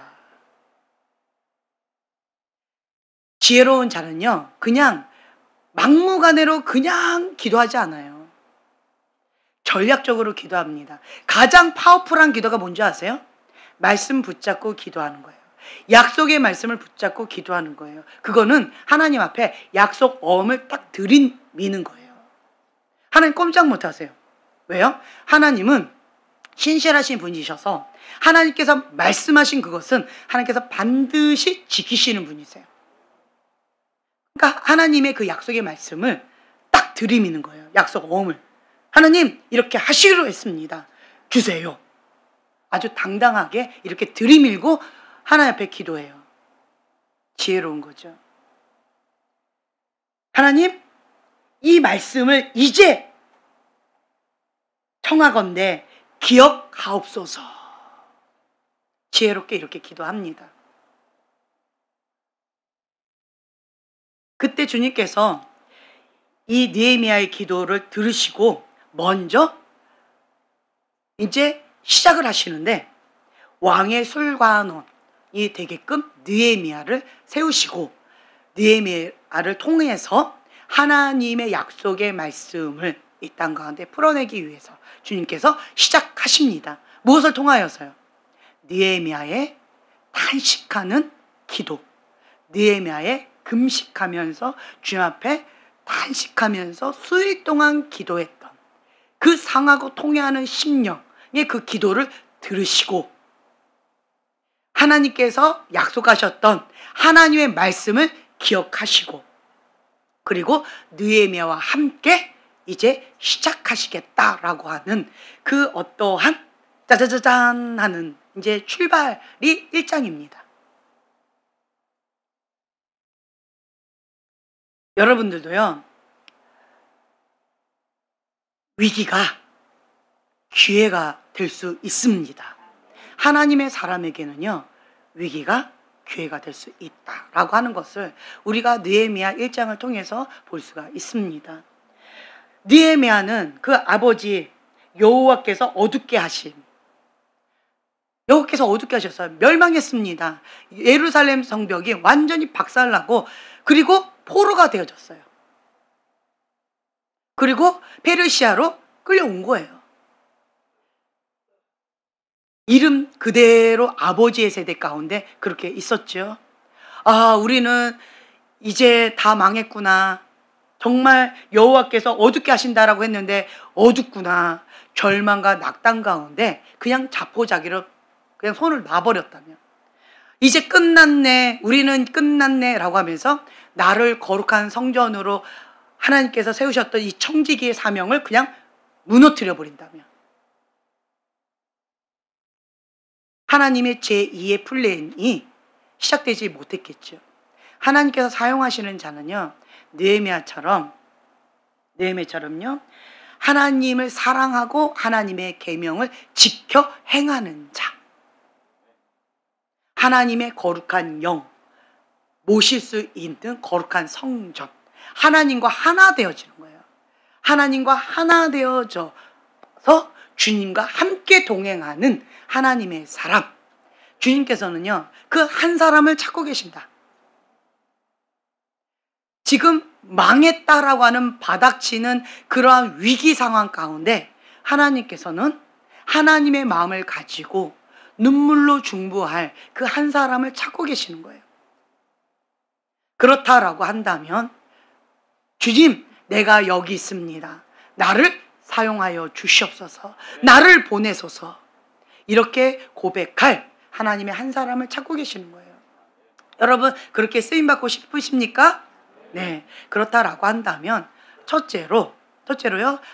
지혜로운 자는요, 그냥 막무가내로 그냥 기도하지 않아요. 전략적으로 기도합니다. 가장 파워풀한 기도가 뭔지 아세요? 말씀 붙잡고 기도하는 거예요. 약속의 말씀을 붙잡고 기도하는 거예요. 그거는 하나님 앞에 약속 어음을 딱 들이미는 거예요. 하나님 꼼짝 못 하세요. 왜요? 하나님은 신실하신 분이셔서 하나님께서 말씀하신 그것은 하나님께서 반드시 지키시는 분이세요. 그러니까 하나님의 그 약속의 말씀을 딱 들이미는 거예요. 약속 어음을. 하나님 이렇게 하시기로 했습니다. 주세요. 아주 당당하게 이렇게 들이밀고 하나님 앞에 기도해요. 지혜로운 거죠. 하나님, 이 말씀을 이제 청하건대 기억하옵소서. 지혜롭게 이렇게 기도합니다. 그때 주님께서 이 느헤미야의 기도를 들으시고 먼저 이제 시작을 하시는데 왕의 술관원이 되게끔 느헤미야를 세우시고 느헤미야를 통해서 하나님의 약속의 말씀을 이 땅 가운데 풀어내기 위해서 주님께서 시작하십니다. 무엇을 통하여서요? 느헤미야의 탄식하는 기도, 느헤미야의 금식하면서 주님 앞에 탄식하면서 수일 동안 기도했던 그 상하고 통해하는 심령의 그 기도를 들으시고 하나님께서 약속하셨던 하나님의 말씀을 기억하시고 그리고 느헤미야와 함께 이제 시작하시겠다라고 하는 그 어떠한 짜자자잔 하는 이제 출발이 1장입니다. 여러분들도요, 위기가 기회가 될 수 있습니다. 하나님의 사람에게는요, 위기가 기회가 될 수 있다라고 하는 것을 우리가 느헤미야 1장을 통해서 볼 수가 있습니다. 느헤미야는 그 아버지 여호와께서 어둡게 하신, 여호와께서 어둡게 하셨어요. 멸망했습니다. 예루살렘 성벽이 완전히 박살나고 그리고 포로가 되어졌어요. 그리고 페르시아로 끌려온 거예요. 이름 그대로 아버지의 세대 가운데 그렇게 있었죠. 아, 우리는 이제 다 망했구나. 정말 여호와께서 어둡게 하신다라고 했는데 어둡구나. 절망과 낙담 가운데 그냥 자포자기로 그냥 손을 놔버렸다면 이제 끝났네, 우리는 끝났네 라고 하면서 나를 거룩한 성전으로 하나님께서 세우셨던 이 청지기의 사명을 그냥 무너뜨려 버린다면 하나님의 제2의 플랜이 시작되지 못했겠죠. 하나님께서 사용하시는 자는요, 느헤미야처럼요, 하나님을 사랑하고 하나님의 계명을 지켜 행하는 자, 하나님의 거룩한 영, 모실 수 있는 거룩한 성전, 하나님과 하나 되어지는 거예요. 하나님과 하나 되어져 주님과 함께 동행하는 하나님의 사람. 주님께서는요, 그 한 사람을 찾고 계신다. 지금 망했다라고 하는 바닥치는 그러한 위기 상황 가운데 하나님께서는 하나님의 마음을 가지고 눈물로 중보할 그 한 사람을 찾고 계시는 거예요. 그렇다라고 한다면, 주님, 내가 여기 있습니다. 나를 사용하여 주시옵소서. 나를 보내소서. 이렇게 고백할 하나님의 한 사람을 찾고 계시는 거예요. 여러분, 그렇게 쓰임받고 싶으십니까? 네. 그렇다라고 한다면, 첫째로요,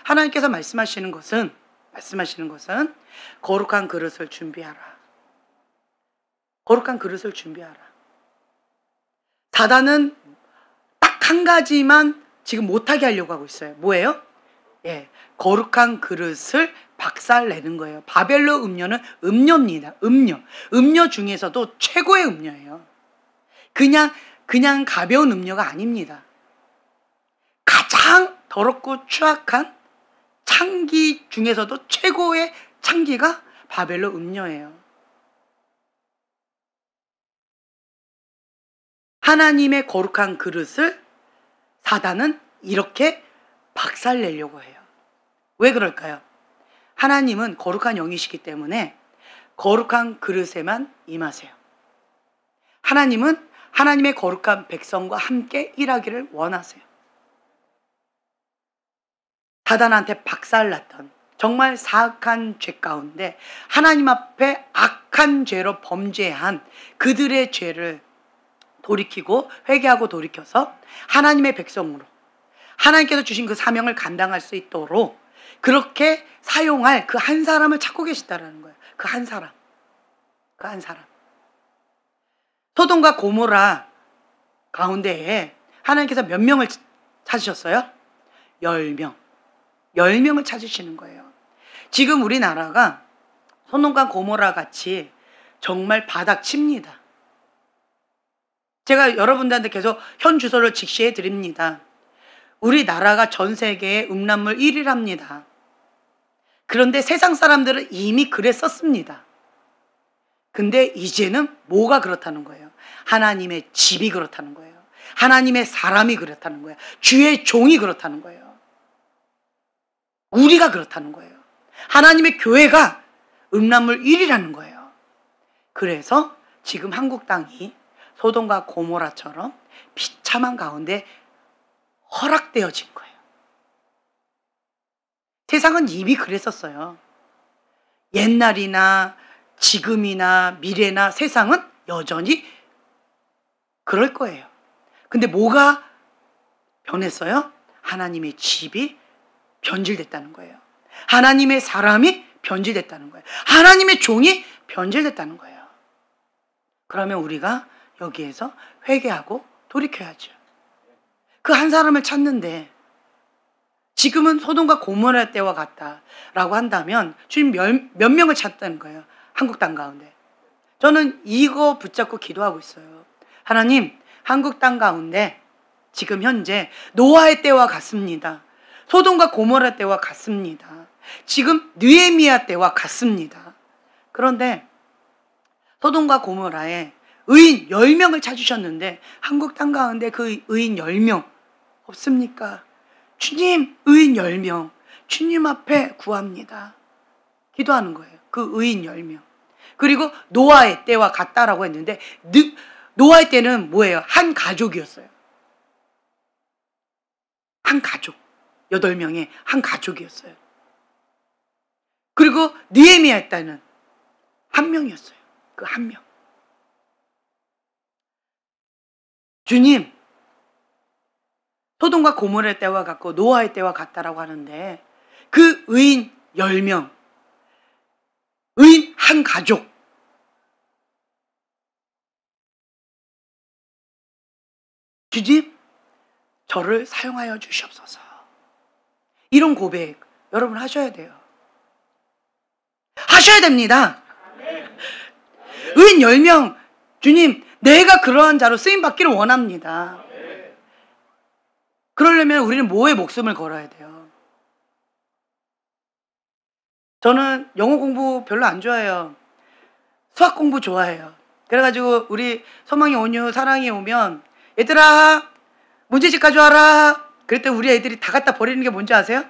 하나님께서 말씀하시는 것은 거룩한 그릇을 준비하라. 거룩한 그릇을 준비하라. 사단은 딱 한 가지만 지금 못하게 하려고 하고 있어요. 뭐예요? 예, 거룩한 그릇을 박살내는 거예요. 바벨로 음료는 음료입니다. 음료 중에서도 최고의 음료예요. 그냥 가벼운 음료가 아닙니다. 가장 더럽고 추악한 창기 중에서도 최고의 창기가 바벨로 음료예요. 하나님의 거룩한 그릇을 사단은 이렇게 박살내려고 해요. 왜 그럴까요? 하나님은 거룩한 영이시기 때문에 거룩한 그릇에만 임하세요. 하나님은 하나님의 거룩한 백성과 함께 일하기를 원하세요. 사단한테 박살났던 정말 사악한 죄 가운데 하나님 앞에 악한 죄로 범죄한 그들의 죄를 돌이키고 회개하고 돌이켜서 하나님의 백성으로 하나님께서 주신 그 사명을 감당할 수 있도록 그렇게 사용할 그 한 사람을 찾고 계시다라는 거예요. 그 한 사람. 소돔과 고모라 가운데에 하나님께서 몇 명을 찾으셨어요? 10명. 10명을 찾으시는 거예요. 지금 우리나라가 소돔과 고모라 같이 정말 바닥칩니다. 제가 여러분들한테 계속 현 주소를 직시해 드립니다. 우리나라가 전 세계의 음란물 1위랍니다. 그런데 세상 사람들은 이미 그랬었습니다. 근데 이제는 뭐가 그렇다는 거예요? 하나님의 집이 그렇다는 거예요. 하나님의 사람이 그렇다는 거예요. 주의 종이 그렇다는 거예요. 우리가 그렇다는 거예요. 하나님의 교회가 음란물 1위라는 거예요. 그래서 지금 한국 땅이 소돔과 고모라처럼 비참한 가운데 허락되어진 거예요. 세상은 이미 그랬었어요. 옛날이나 지금이나 미래나 세상은 여전히 그럴 거예요. 근데 뭐가 변했어요? 하나님의 집이 변질됐다는 거예요. 하나님의 사람이 변질됐다는 거예요. 하나님의 종이 변질됐다는 거예요. 그러면 우리가 여기에서 회개하고 돌이켜야죠. 그 한 사람을 찾는데 지금은 소돔과 고모라 때와 같다라고 한다면 주님 몇 명을 찾다는 거예요. 한국 땅 가운데. 저는 이거 붙잡고 기도하고 있어요. 하나님, 한국 땅 가운데 지금 현재 노아의 때와 같습니다. 소돔과 고모라 때와 같습니다. 지금 느헤미야 때와 같습니다. 그런데 소돔과 고모라에 의인 10명을 찾으셨는데 한국 땅 가운데 그 의인 10명 없습니까? 주님, 의인 10명 주님 앞에 구합니다. 기도하는 거예요. 그 의인 10명. 그리고 노아의 때와 같다라고 했는데 노아의 때는 뭐예요? 한 가족이었어요. 한 가족. 8명의 한 가족이었어요. 그리고 느헤미야 때는 한 명이었어요. 그 한 명. 주님, 소돔과 고모라 때와 같고 노아의 때와 같다라고 하는데 그 의인 10명, 의인 한 가족, 주님, 저를 사용하여 주시옵소서. 이런 고백 여러분 하셔야 돼요. 하셔야 됩니다. 의인 10명, 주님, 내가 그러한 자로 쓰임받기를 원합니다. 그러려면 우리는 뭐에 목숨을 걸어야 돼요? 저는 영어 공부 별로 안 좋아해요. 수학 공부 좋아해요. 그래가지고 우리 소망이 온유 사랑이 오면 얘들아 문제집 가져와라. 그랬더니 우리 애들이 다 갖다 버리는 게 뭔지 아세요?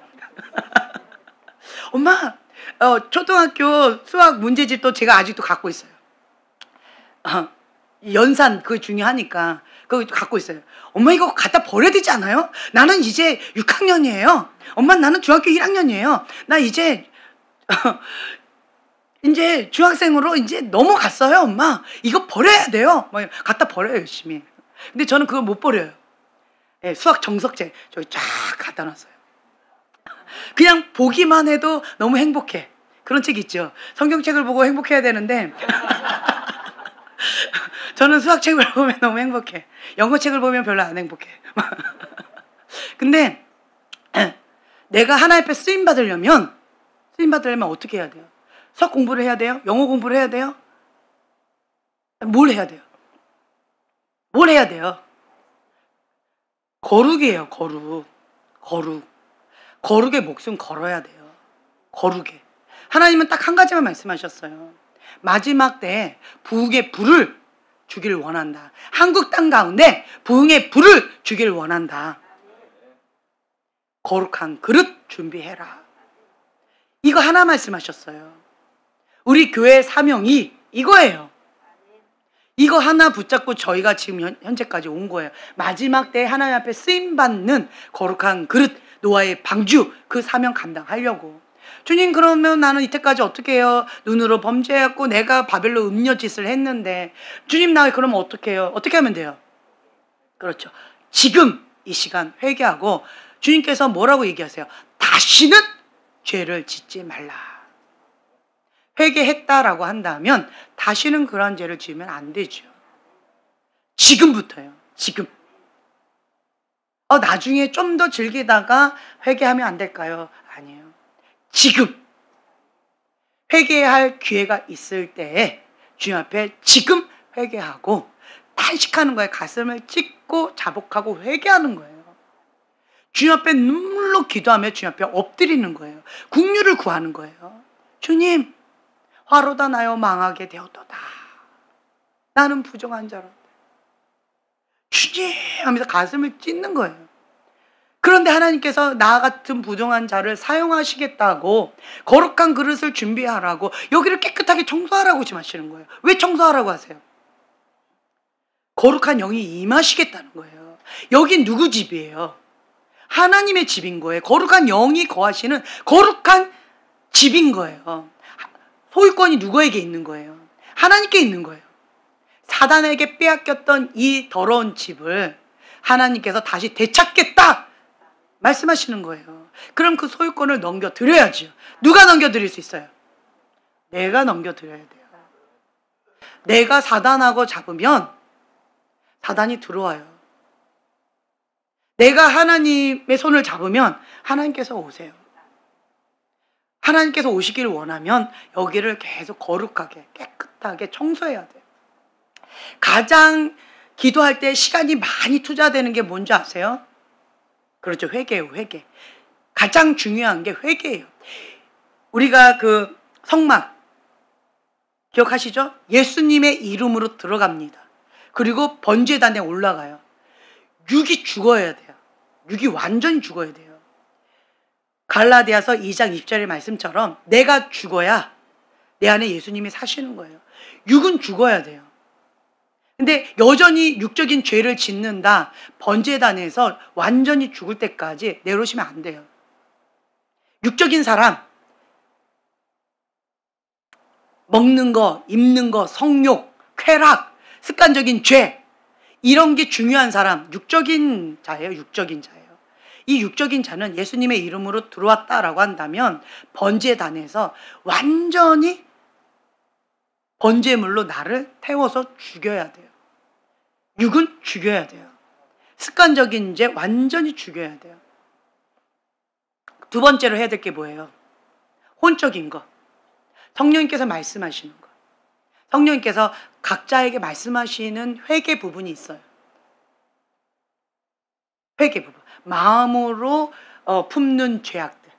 엄마 초등학교 수학 문제집도 제가 아직도 갖고 있어요. 연산 그거 중요하니까 그거 갖고 있어요. 엄마 이거 갖다 버려야 되지 않아요? 나는 이제 6학년이에요. 엄마 나는 중학교 1학년이에요. 나 이제 이제 중학생으로 이제 넘어갔어요. 엄마 이거 버려야 돼요. 막 갖다 버려요 열심히. 근데 저는 그걸 못 버려요. 네, 수학 정석책 저기 쫙 갖다 놨어요. 그냥 보기만 해도 너무 행복해. 그런 책 있죠. 성경책을 보고 행복해야 되는데 저는 수학책을 보면 너무 행복해. 영어책을 보면 별로 안 행복해. 근데 내가 하나님 앞에 쓰임 받으려면 어떻게 해야 돼요? 수학 공부를 해야 돼요? 영어 공부를 해야 돼요? 뭘 해야 돼요? 뭘 해야 돼요? 거룩이에요. 거룩의 목숨 걸어야 돼요. 거룩에. 하나님은 딱 한 가지만 말씀하셨어요. 마지막 때에 부흥의 불을 주기를 원한다. 한국 땅 가운데 부흥의 불을 주기를 원한다. 거룩한 그릇 준비해라. 이거 하나 말씀하셨어요. 우리 교회의 사명이 이거예요. 이거 하나 붙잡고 저희가 지금 현재까지 온 거예요. 마지막 때에 하나님 앞에 쓰임받는 거룩한 그릇, 노아의 방주, 그 사명 감당하려고. 주님 그러면 나는 이때까지 어떻게 해요? 눈으로 범죄했고 내가 바벨로 음녀짓을 했는데 주님 나 그러면 어떻게 해요? 어떻게 하면 돼요? 그렇죠. 지금 이 시간 회개하고 주님께서 뭐라고 얘기하세요? 다시는 죄를 짓지 말라. 회개했다라고 한다면 다시는 그런 죄를 지으면 안 되죠. 지금부터요. 지금. 나중에 좀 더 즐기다가 회개하면 안 될까요? 아니에요. 지금. 회개해야 할 기회가 있을 때에 주님 앞에 지금 회개하고 탄식하는 거예요. 가슴을 찢고 자복하고 회개하는 거예요. 주님 앞에 눈물로 기도하며 주님 앞에 엎드리는 거예요. 긍휼을 구하는 거예요. 주님 화로다 나여 망하게 되었도다. 나는 부정한 자로다. 주님 하면서 가슴을 찢는 거예요. 그런데 하나님께서 나 같은 부정한 자를 사용하시겠다고 거룩한 그릇을 준비하라고 여기를 깨끗하게 청소하라고 말씀하시는 거예요. 왜 청소하라고 하세요? 거룩한 영이 임하시겠다는 거예요. 여긴 누구 집이에요? 하나님의 집인 거예요. 거룩한 영이 거하시는 거룩한 집인 거예요. 소유권이 누구에게 있는 거예요? 하나님께 있는 거예요. 사단에게 빼앗겼던 이 더러운 집을 하나님께서 다시 되찾겠다 말씀하시는 거예요. 그럼 그 소유권을 넘겨드려야죠. 누가 넘겨드릴 수 있어요? 내가 넘겨드려야 돼요. 내가 사단하고 잡으면 사단이 들어와요. 내가 하나님의 손을 잡으면 하나님께서 오세요. 하나님께서 오시기를 원하면 여기를 계속 거룩하게 깨끗하게 청소해야 돼요. 가장 기도할 때 시간이 많이 투자되는 게 뭔지 아세요? 그렇죠. 회개예요. 회개. 가장 중요한 게 회개예요. 우리가 그 성막 기억하시죠? 예수님의 이름으로 들어갑니다. 그리고 번제단에 올라가요. 육이 죽어야 돼요. 육이 완전히 죽어야 돼요. 갈라디아서 2장 20절의 말씀처럼 내가 죽어야 내 안에 예수님이 사시는 거예요. 육은 죽어야 돼요. 근데 여전히 육적인 죄를 짓는다. 번제단에서 완전히 죽을 때까지 내놓으시면 안 돼요. 육적인 사람, 먹는 거, 입는 거, 성욕, 쾌락, 습관적인 죄, 이런 게 중요한 사람, 육적인 자예요. 육적인 자예요. 이 육적인 자는 예수님의 이름으로 들어왔다라고 한다면 번제단에서 완전히 번제물로 나를 태워서 죽여야 돼요. 육은 죽여야 돼요. 습관적인 죄 완전히 죽여야 돼요. 두 번째로 해야 될 게 뭐예요? 혼적인 거. 성령님께서 말씀하시는 거. 성령님께서 각자에게 말씀하시는 회개 부분이 있어요. 회개 부분. 마음으로 품는 죄악들.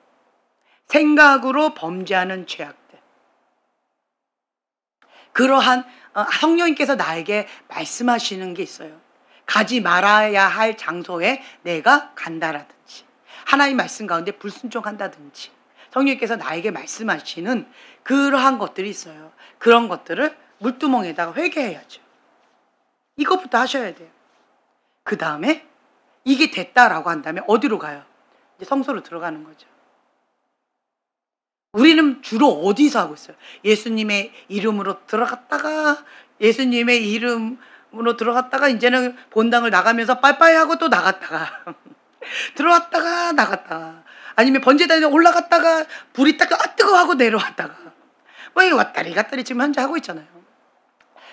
생각으로 범죄하는 죄악들. 그러한 성령님께서 나에게 말씀하시는 게 있어요. 가지 말아야 할 장소에 내가 간다라든지, 하나님 말씀 가운데 불순종한다든지, 성령님께서 나에게 말씀하시는 그러한 것들이 있어요. 그런 것들을 물두멍에다가 회개해야죠. 이것부터 하셔야 돼요. 그 다음에 이게 됐다라고 한다면 어디로 가요? 이제 성소로 들어가는 거죠. 우리는 주로 어디서 하고 있어요? 예수님의 이름으로 들어갔다가, 예수님의 이름으로 들어갔다가 이제는 본당을 나가면서 빠이빠이 하고 또 나갔다가 들어왔다가 나갔다가, 아니면 번제단에 올라갔다가 불이 딱 뜨거워하고 내려왔다가, 뭐 왔다리 갔다리 지금 현재 하고 있잖아요.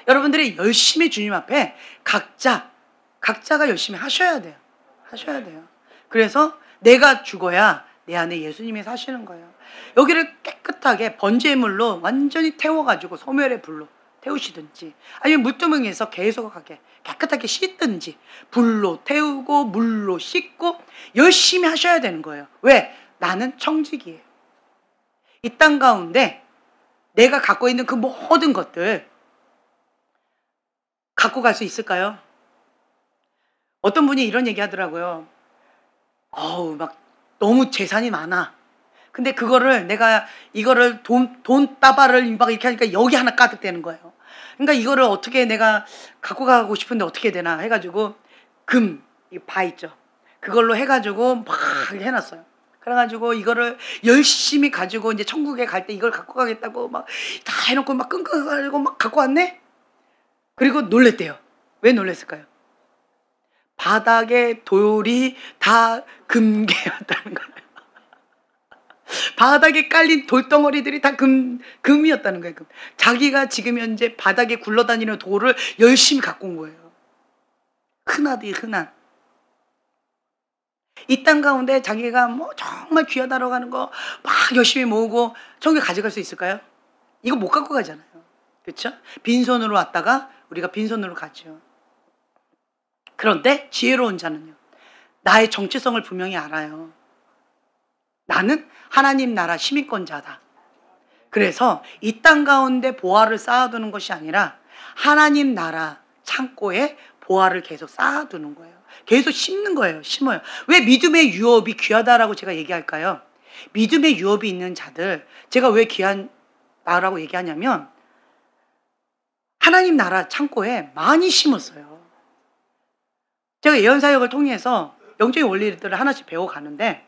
여러분들이 열심히 주님 앞에 각자가 열심히 하셔야 돼요. 하셔야 돼요. 그래서 내가 죽어야 내 안에 예수님이 사시는 거예요. 여기를 깨끗하게 번제물로 완전히 태워가지고 소멸의 불로 태우시든지, 아니면 물두멍에서 계속하게 깨끗하게 씻든지, 불로 태우고 물로 씻고 열심히 하셔야 되는 거예요. 왜? 나는 청직이에요. 이 땅 가운데 내가 갖고 있는 그 모든 것들 갖고 갈 수 있을까요? 어떤 분이 이런 얘기 하더라고요. 막 너무 재산이 많아. 근데 그거를 내가 이거를 돈 따발을 막 이렇게 하니까 여기 하나 가득 되는 거예요. 그러니까 이거를 어떻게 내가 갖고 가고 싶은데 어떻게 해야 되나 해가지고 이 바 있죠. 그걸로 해가지고 막 해놨어요. 그래가지고 이거를 열심히 가지고 이제 천국에 갈 때 이걸 갖고 가겠다고 막 다 해놓고 막 끙끙거리고 막 갖고 왔네? 그리고 놀랬대요. 왜 놀랬을까요? 바닥에 돌이 다 금괴였다는 거예요. 바닥에 깔린 돌덩어리들이 다 금이었다는 거예요. 자기가 지금 현재 바닥에 굴러다니는 돌을 열심히 갖고 온 거예요. 흔하디 흔한. 이 땅 가운데 자기가 뭐 정말 귀하다라고 하는 거 막 열심히 모으고 천국에 가져갈 수 있을까요? 이거 못 갖고 가잖아요. 그렇죠? 빈손으로 왔다가 우리가 빈손으로 가죠. 그런데 지혜로운 자는요, 나의 정체성을 분명히 알아요. 나는 하나님 나라 시민권자다. 그래서 이 땅 가운데 보화를 쌓아두는 것이 아니라 하나님 나라 창고에 보화를 계속 쌓아두는 거예요. 계속 심는 거예요. 심어요. 왜 믿음의 유업이 귀하다라고 제가 얘기할까요? 믿음의 유업이 있는 자들, 제가 왜 귀하다라고 얘기하냐면 하나님 나라 창고에 많이 심었어요. 제가 예언사역을 통해서 영적인 원리들을 하나씩 배워가는데,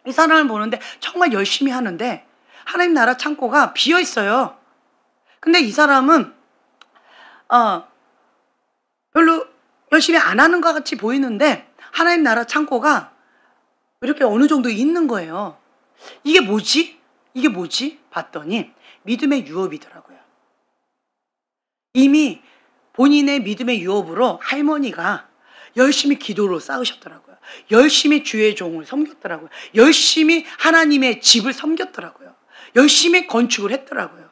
이 사람을 보는데 정말 열심히 하는데 하나님 나라 창고가 비어 있어요. 근데 이 사람은 별로 열심히 안 하는 것 같이 보이는데 하나님 나라 창고가 이렇게 어느 정도 있는 거예요. 이게 뭐지? 이게 뭐지? 봤더니 믿음의 유업이더라고요. 이미 본인의 믿음의 유업으로 할머니가 열심히 기도로 쌓으셨더라고요. 열심히 주의 종을 섬겼더라고요. 열심히 하나님의 집을 섬겼더라고요. 열심히 건축을 했더라고요.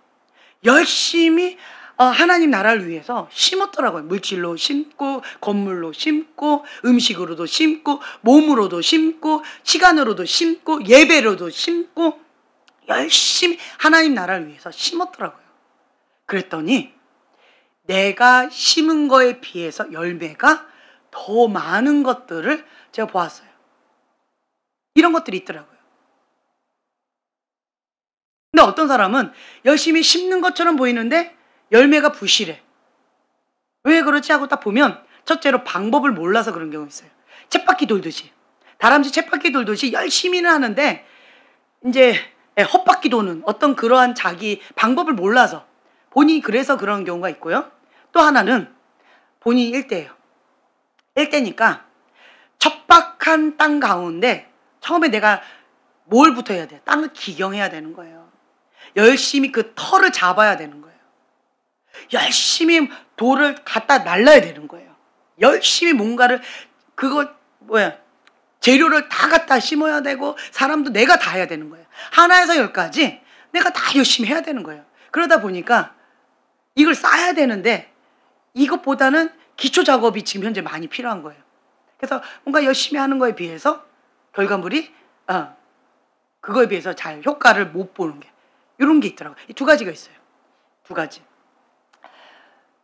열심히 하나님 나라를 위해서 심었더라고요. 물질로 심고, 건물로 심고, 음식으로도 심고, 몸으로도 심고, 시간으로도 심고, 예배로도 심고, 열심히 하나님 나라를 위해서 심었더라고요. 그랬더니 내가 심은 거에 비해서 열매가 더 많은 것들을 제가 보았어요. 이런 것들이 있더라고요. 근데 어떤 사람은 열심히 심는 것처럼 보이는데 열매가 부실해. 왜 그렇지 하고 딱 보면 첫째로 방법을 몰라서 그런 경우 있어요. 쳇바퀴 돌듯이, 다람쥐 쳇바퀴 돌듯이 열심히는 하는데 이제 헛바퀴 도는 어떤 그러한 자기 방법을 몰라서 본인이 그래서 그런 경우가 있고요. 또 하나는 본인이 일대예요. 일대니까 척박한 땅 가운데 처음에 내가 뭘부터 해야 돼? 땅을 기경해야 되는 거예요. 열심히 그 털을 잡아야 되는 거예요. 열심히 돌을 갖다 날라야 되는 거예요. 열심히 뭔가를 재료를 다 갖다 심어야 되고 사람도 내가 다 해야 되는 거예요. 하나에서 열까지 내가 다 열심히 해야 되는 거예요. 그러다 보니까 이걸 쌓아야 되는데 이것보다는 기초 작업이 지금 현재 많이 필요한 거예요. 그래서 뭔가 열심히 하는 거에 비해서 결과물이 그거에 비해서 잘 효과를 못 보는 게 이런 게 있더라고요. 이 두 가지가 있어요. 두 가지.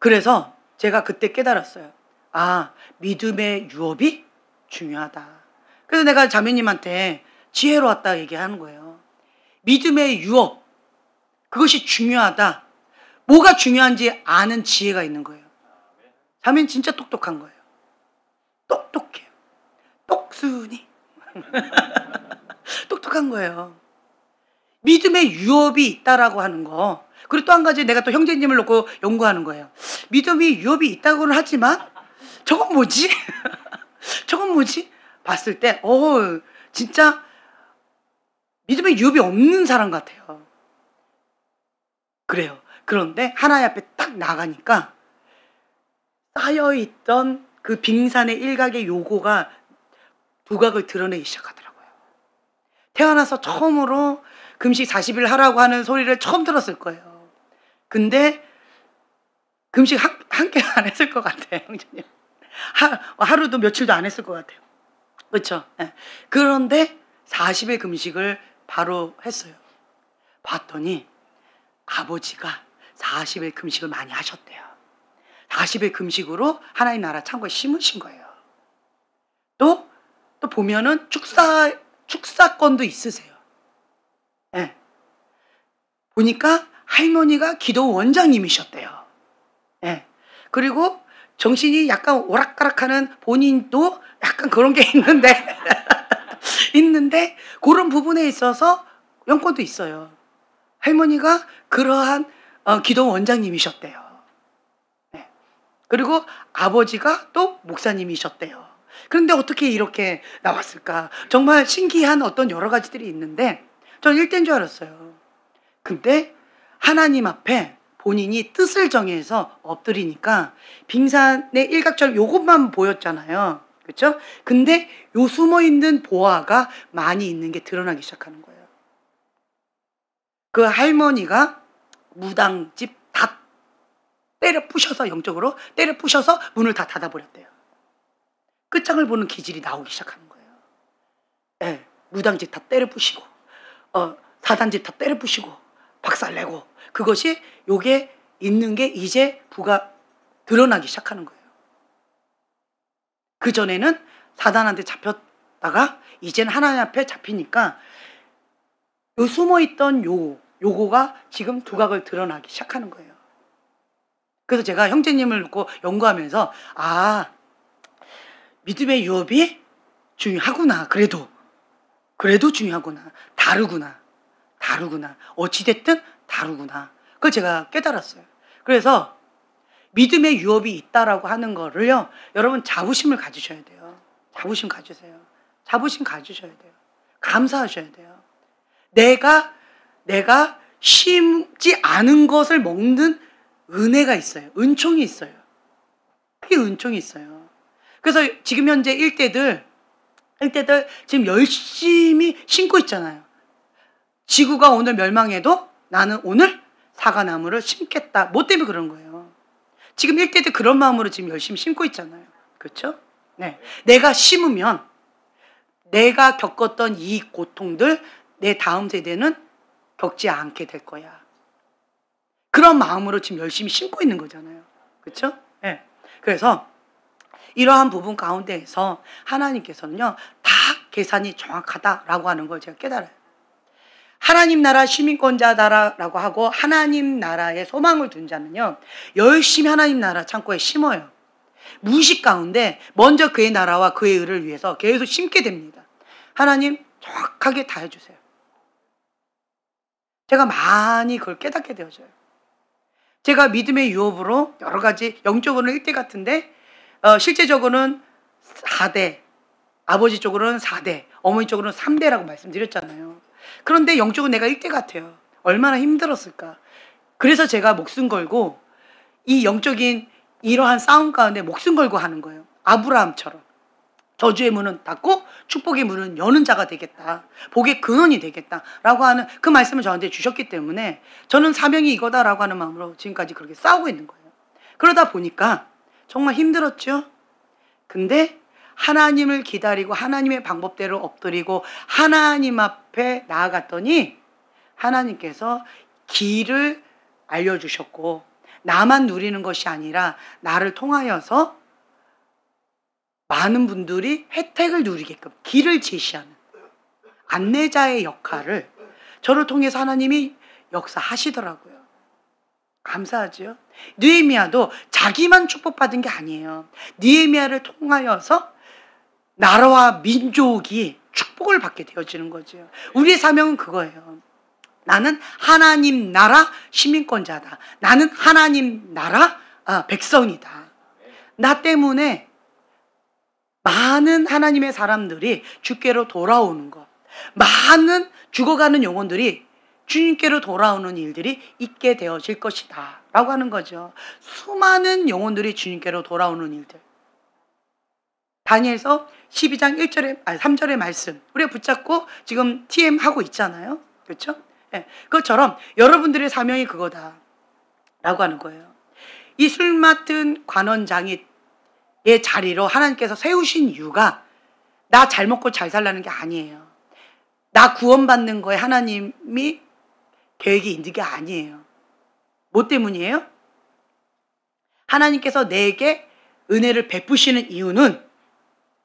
그래서 제가 그때 깨달았어요. 아, 믿음의 유업이 중요하다. 그래서 내가 자매님한테 지혜로 왔다 얘기하는 거예요. 믿음의 유업, 그것이 중요하다. 뭐가 중요한지 아는 지혜가 있는 거예요. 자매는 진짜 똑똑한 거예요. 똑똑해요. 똑순이. 똑똑한 거예요. 믿음의 유업이 있다라고 하는 거. 그리고 또 한 가지 내가 또 형제님을 놓고 연구하는 거예요. 믿음이 유업이 있다고는 하지만 저건 뭐지? 저건 뭐지? 봤을 때 진짜 믿음의 유업이 없는 사람 같아요. 그래요. 그런데 하나님 앞에 딱 나가니까 쌓여있던 그 빙산의 일각의 요고가 두각을 드러내기 시작하더라고요. 태어나서 처음으로 금식 40일 하라고 하는 소리를 처음 들었을 거예요. 근데 금식 한 개 안 했을 것 같아요, 형제님. 하루도 며칠도 안 했을 것 같아요. 그렇죠? 네. 그런데 40일 금식을 바로 했어요. 봤더니 아버지가 40일 금식을 많이 하셨대요. 40일 금식으로 하나님 나라 창고에 심으신 거예요. 또 보면은 축사권도 있으세요. 네. 보니까 할머니가 기도 원장님이셨대요. 네. 그리고 정신이 약간 오락가락하는 본인도 약간 그런 게 있는데 그런 부분에 있어서 연권도 있어요. 할머니가 그러한 기도 원장님이셨대요. 네. 그리고 아버지가 또 목사님이셨대요. 그런데 어떻게 이렇게 나왔을까? 정말 신기한 어떤 여러 가지들이 있는데 저는 일대인 줄 알았어요. 근데 하나님 앞에 본인이 뜻을 정해서 엎드리니까 빙산의 일각처럼 요것만 보였잖아요. 그렇죠? 근데 요 숨어있는 보화가 많이 있는 게 드러나기 시작하는 거예요. 그 할머니가 무당집 다 때려 부셔서 영적으로 때려 부셔서 문을 다 닫아버렸대요. 끝장을 보는 기질이 나오기 시작하는 거예요. 네, 무당집 다 때려 부시고 사단집 다 때려 부시고 박살내고 그것이 요게 있는 게 이제 부가 드러나기 시작하는 거예요. 그전에는 사단한테 잡혔다가 이제는 하나님 앞에 잡히니까 요 숨어있던 요거가 지금 두각을 드러나기 시작하는 거예요. 그래서 제가 형제님을 놓고 연구하면서 믿음의 유업이 중요하구나. 그래도 중요하구나. 다르구나. 어찌됐든 다르구나. 그걸 제가 깨달았어요. 그래서 믿음의 유업이 있다라고 하는 거를요, 여러분 자부심을 가지셔야 돼요. 자부심 가지세요. 자부심 가지셔야 돼요. 감사하셔야 돼요. 내가 심지 않은 것을 먹는 은혜가 있어요. 은총이 있어요. 그게 은총이 있어요. 그래서 지금 현재 일대들 지금 열심히 심고 있잖아요. 지구가 오늘 멸망해도 나는 오늘 사과나무를 심겠다. 뭐 때문에 그런 거예요? 지금 일대들 그런 마음으로 지금 열심히 심고 있잖아요. 그렇죠? 네. 내가 심으면 내가 겪었던 이 고통들 내 다음 세대는 겪지 않게 될 거야. 그런 마음으로 지금 열심히 심고 있는 거잖아요. 그렇죠? 네. 그래서 이러한 부분 가운데에서 하나님께서는요, 다 계산이 정확하다라고 하는 걸 제가 깨달아요. 하나님 나라 시민권자다라고 하고 하나님 나라에 소망을 둔 자는요, 열심히 하나님 나라 창고에 심어요. 무의식 가운데 먼저 그의 나라와 그의 의를 위해서 계속 심게 됩니다. 하나님 정확하게 다 해주세요. 제가 많이 그걸 깨닫게 되어져요. 제가 믿음의 유업으로 여러 가지 영적으로는 1대 같은데 실제적으로는 4대, 아버지 쪽으로는 4대, 어머니 쪽으로는 3대라고 말씀드렸잖아요. 그런데 영적으로 내가 1대 같아요. 얼마나 힘들었을까. 그래서 제가 목숨 걸고 이 영적인 이러한 싸움 가운데 목숨 걸고 하는 거예요. 아브라함처럼 저주의 문은 닫고 축복의 문은 여는 자가 되겠다. 복의 근원이 되겠다라고 하는 그 말씀을 저한테 주셨기 때문에 저는 사명이 이거다라고 하는 마음으로 지금까지 그렇게 싸우고 있는 거예요. 그러다 보니까 정말 힘들었죠. 근데 하나님을 기다리고 하나님의 방법대로 엎드리고 하나님 앞에 나아갔더니 하나님께서 길을 알려주셨고, 나만 누리는 것이 아니라 나를 통하여서 많은 분들이 혜택을 누리게끔 길을 제시하는 안내자의 역할을 저를 통해서 하나님이 역사하시더라고요. 감사하죠. 느헤미야도 자기만 축복받은 게 아니에요. 느헤미야를 통하여서 나라와 민족이 축복을 받게 되어지는 거죠. 우리의 사명은 그거예요. 나는 하나님 나라 시민권자다. 나는 하나님 나라 백성이다. 나 때문에 많은 하나님의 사람들이 주께로 돌아오는 것, 많은 죽어가는 영혼들이 주님께로 돌아오는 일들이 있게 되어질 것이다 라고 하는 거죠. 수많은 영혼들이 주님께로 돌아오는 일들. 다니엘서 12장 3절의 말씀 우리가 붙잡고 지금 TM 하고 있잖아요. 그렇죠? 네. 그것처럼 여러분들의 사명이 그거다 라고 하는 거예요. 이 술 맡은 관원장의 자리로 하나님께서 세우신 이유가 나 잘 먹고 잘 살라는 게 아니에요. 나 구원받는 거에 하나님이 계획이 있는 게 아니에요. 뭐 때문이에요? 하나님께서 내게 은혜를 베푸시는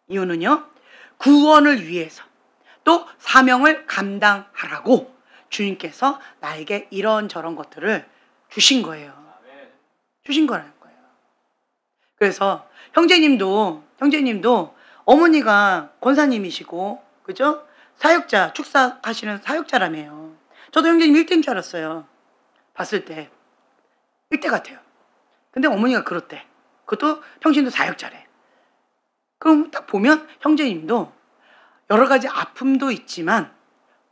이유는요, 구원을 위해서 또 사명을 감당하라고 주님께서 나에게 이런저런 것들을 주신 거예요. 주신 거라는 거예요. 그래서 형제님도 어머니가 권사님이시고, 그죠? 사역자, 축사하시는 사역자라며요. 저도 형제님 1대인 줄 알았어요. 봤을 때 1대 같아요. 근데 어머니가 그렇대. 그것도 평신도 사역자래. 그럼 딱 보면 형제님도 여러 가지 아픔도 있지만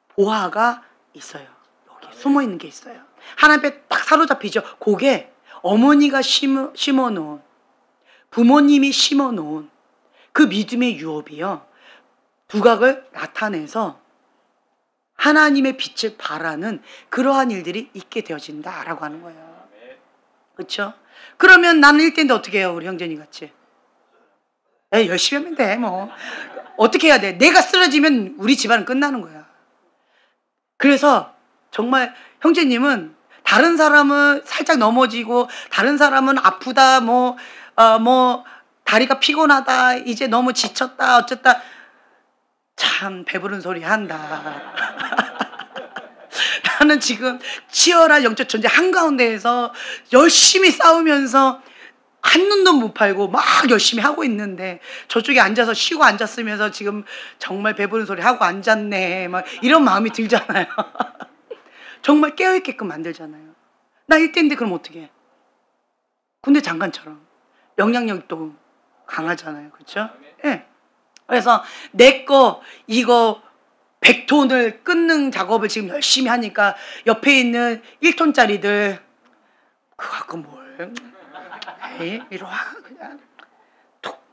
보화가 있어요. 여기 숨어 있는 게 있어요. 하나님 앞에 딱 사로잡히죠. 그게 어머니가 심어놓은, 부모님이 심어놓은 그 믿음의 유업이요, 두각을 나타내서 하나님의 빛을 발하는 그러한 일들이 있게 되어진다라고 하는 거예요. 그렇죠? 그러면 나는 1대인데 어떻게 해요? 우리 형제님 같이 열심히 하면 돼. 뭐 어떻게 해야 돼? 내가 쓰러지면 우리 집안은 끝나는 거야. 그래서 정말 형제님은 다른 사람은 살짝 넘어지고, 다른 사람은 아프다, 뭐 다리가 피곤하다, 이제 너무 지쳤다, 어쨌다, 참 배부른 소리 한다. 나는 지금 치열한 영적 전쟁 한가운데에서 열심히 싸우면서 한눈도 못 팔고 막 열심히 하고 있는데 저쪽에 앉아서 쉬고 앉았으면서 지금 정말 배부른 소리 하고 앉았네, 막 이런 마음이 들잖아요. 정말 깨어있게끔 만들잖아요. 나 1대인데 그럼 어떻게 해? 군대 장관처럼 영향력도 강하잖아요. 그렇죠? 예. 네. 그래서 내 거 이거 100톤을 끊는 작업을 지금 열심히 하니까 옆에 있는 1톤짜리들 그거 갖고 뭘 에이, 이리 와 그냥 톡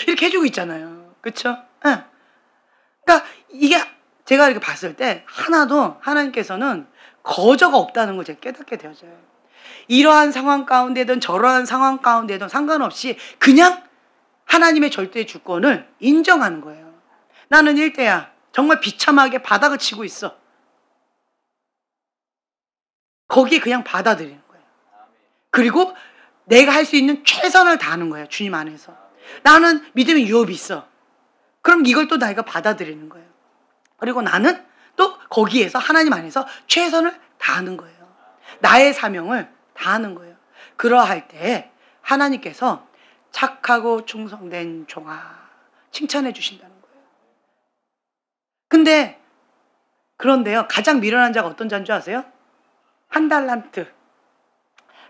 이렇게 해주고 있잖아요. 그렇죠? 네. 그러니까 이게 제가 이렇게 봤을 때 하나도 하나님께서는 거저가 없다는 걸 제가 깨닫게 되어져요. 이러한 상황 가운데든 저러한 상황 가운데든 상관없이 그냥 하나님의 절대 주권을 인정하는 거예요. 나는 1대야. 정말 비참하게 바닥을 치고 있어. 거기에 그냥 받아들이는 거예요. 그리고 내가 할 수 있는 최선을 다하는 거예요. 주님 안에서. 나는 믿음의 유업이 있어. 그럼 이걸 또 내가 받아들이는 거예요. 그리고 나는 또 거기에서 하나님 안에서 최선을 다하는 거예요. 나의 사명을 다하는 거예요. 그러할 때 하나님께서 착하고 충성된 종아 칭찬해 주신다는 거예요. 그런데요, 가장 미련한 자가 어떤 자인 줄 아세요? 1달란트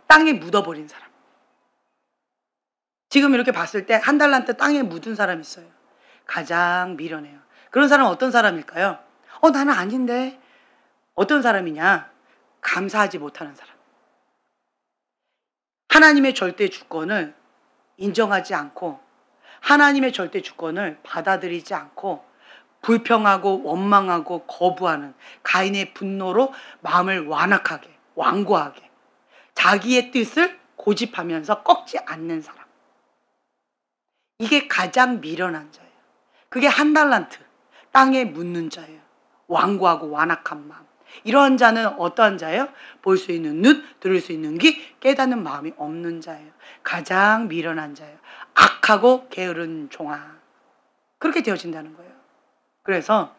땅에 묻어버린 사람. 지금 이렇게 봤을 때 1달란트 땅에 묻은 사람이 있어요. 가장 미련해요. 그런 사람은 어떤 사람일까요? 나는 아닌데. 어떤 사람이냐? 감사하지 못하는 사람. 하나님의 절대 주권을 인정하지 않고 하나님의 절대 주권을 받아들이지 않고 불평하고 원망하고 거부하는 가인의 분노로 마음을 완고하게 자기의 뜻을 고집하면서 꺾지 않는 사람. 이게 가장 미련한 자예요. 그게 한 달란트, 땅에 묻는 자예요. 완고하고 완악한 마음. 이러한 자는 어떠한 자예요? 볼 수 있는 눈, 들을 수 있는 귀, 깨닫는 마음이 없는 자예요. 가장 미련한 자예요. 악하고 게으른 종아. 그렇게 되어진다는 거예요. 그래서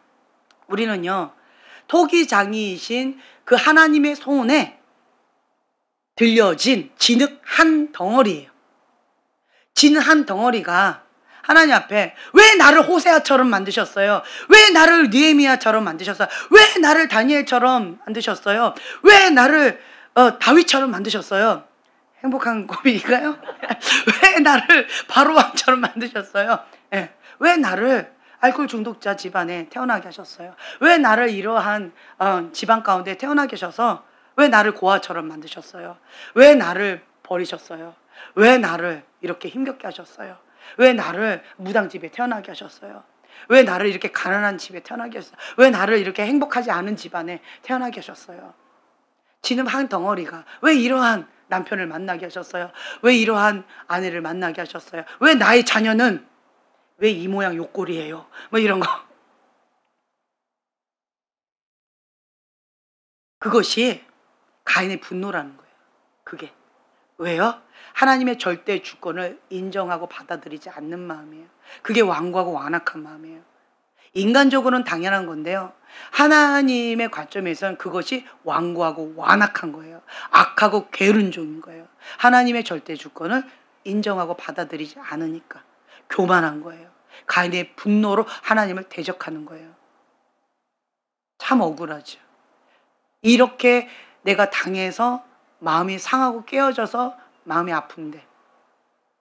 우리는요, 토기장이이신 그 하나님의 손에 들려진 진흙 한 덩어리예요. 진흙 한 덩어리가 하나님 앞에 왜 나를 호세아처럼 만드셨어요? 왜 나를 느헤미야처럼 만드셨어요? 왜 나를 다니엘처럼 만드셨어요? 왜 나를 다윗처럼 만드셨어요? 행복한 고민인가요? 왜 나를 바로왕처럼 만드셨어요? 네. 왜 나를 알코올 중독자 집안에 태어나게 하셨어요? 왜 나를 이러한 집안 가운데 태어나게 하셔서 왜 나를 고아처럼 만드셨어요? 왜 나를 버리셨어요? 왜 나를 이렇게 힘겹게 하셨어요? 왜 나를 무당집에 태어나게 하셨어요? 왜 나를 이렇게 가난한 집에 태어나게 하셨어요? 왜 나를 이렇게 행복하지 않은 집안에 태어나게 하셨어요? 진흙 한 덩어리가 왜 이러한 남편을 만나게 하셨어요? 왜 이러한 아내를 만나게 하셨어요? 왜 나의 자녀는 왜 이 모양 요 꼴이에요? 뭐 이런 거. 그것이 가인의 분노라는 거예요. 그게. 왜요? 하나님의 절대 주권을 인정하고 받아들이지 않는 마음이에요. 그게 완고하고 완악한 마음이에요. 인간적으로는 당연한 건데요, 하나님의 관점에서는 그것이 완고하고 완악한 거예요. 악하고 게으른 종인 거예요. 하나님의 절대 주권을 인정하고 받아들이지 않으니까 교만한 거예요. 가인의 분노로 하나님을 대적하는 거예요. 참 억울하죠. 이렇게 내가 당해서 마음이 상하고 깨어져서 마음이 아픈데,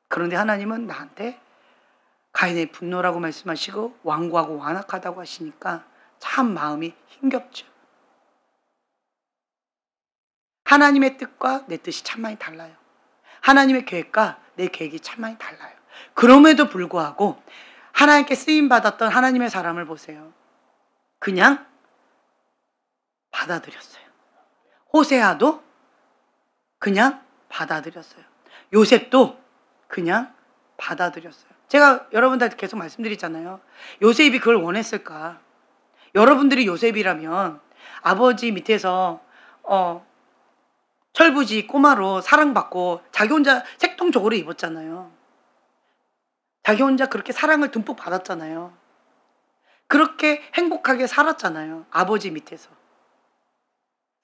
그런데 하나님은 나한테 가인의 분노라고 말씀하시고 완고하고 완악하다고 하시니까 참 마음이 힘겹죠. 하나님의 뜻과 내 뜻이 참 많이 달라요. 하나님의 계획과 내 계획이 참 많이 달라요. 그럼에도 불구하고 하나님께 쓰임받았던 하나님의 사람을 보세요. 그냥 받아들였어요. 호세아도 그냥 받아들였어요. 요셉도 그냥 받아들였어요. 제가 여러분들한테 계속 말씀드리잖아요. 요셉이 그걸 원했을까? 여러분들이 요셉이라면 아버지 밑에서 철부지 꼬마로 사랑받고 자기 혼자 색동적으로 입었잖아요. 자기 혼자 그렇게 사랑을 듬뿍 받았잖아요. 그렇게 행복하게 살았잖아요. 아버지 밑에서.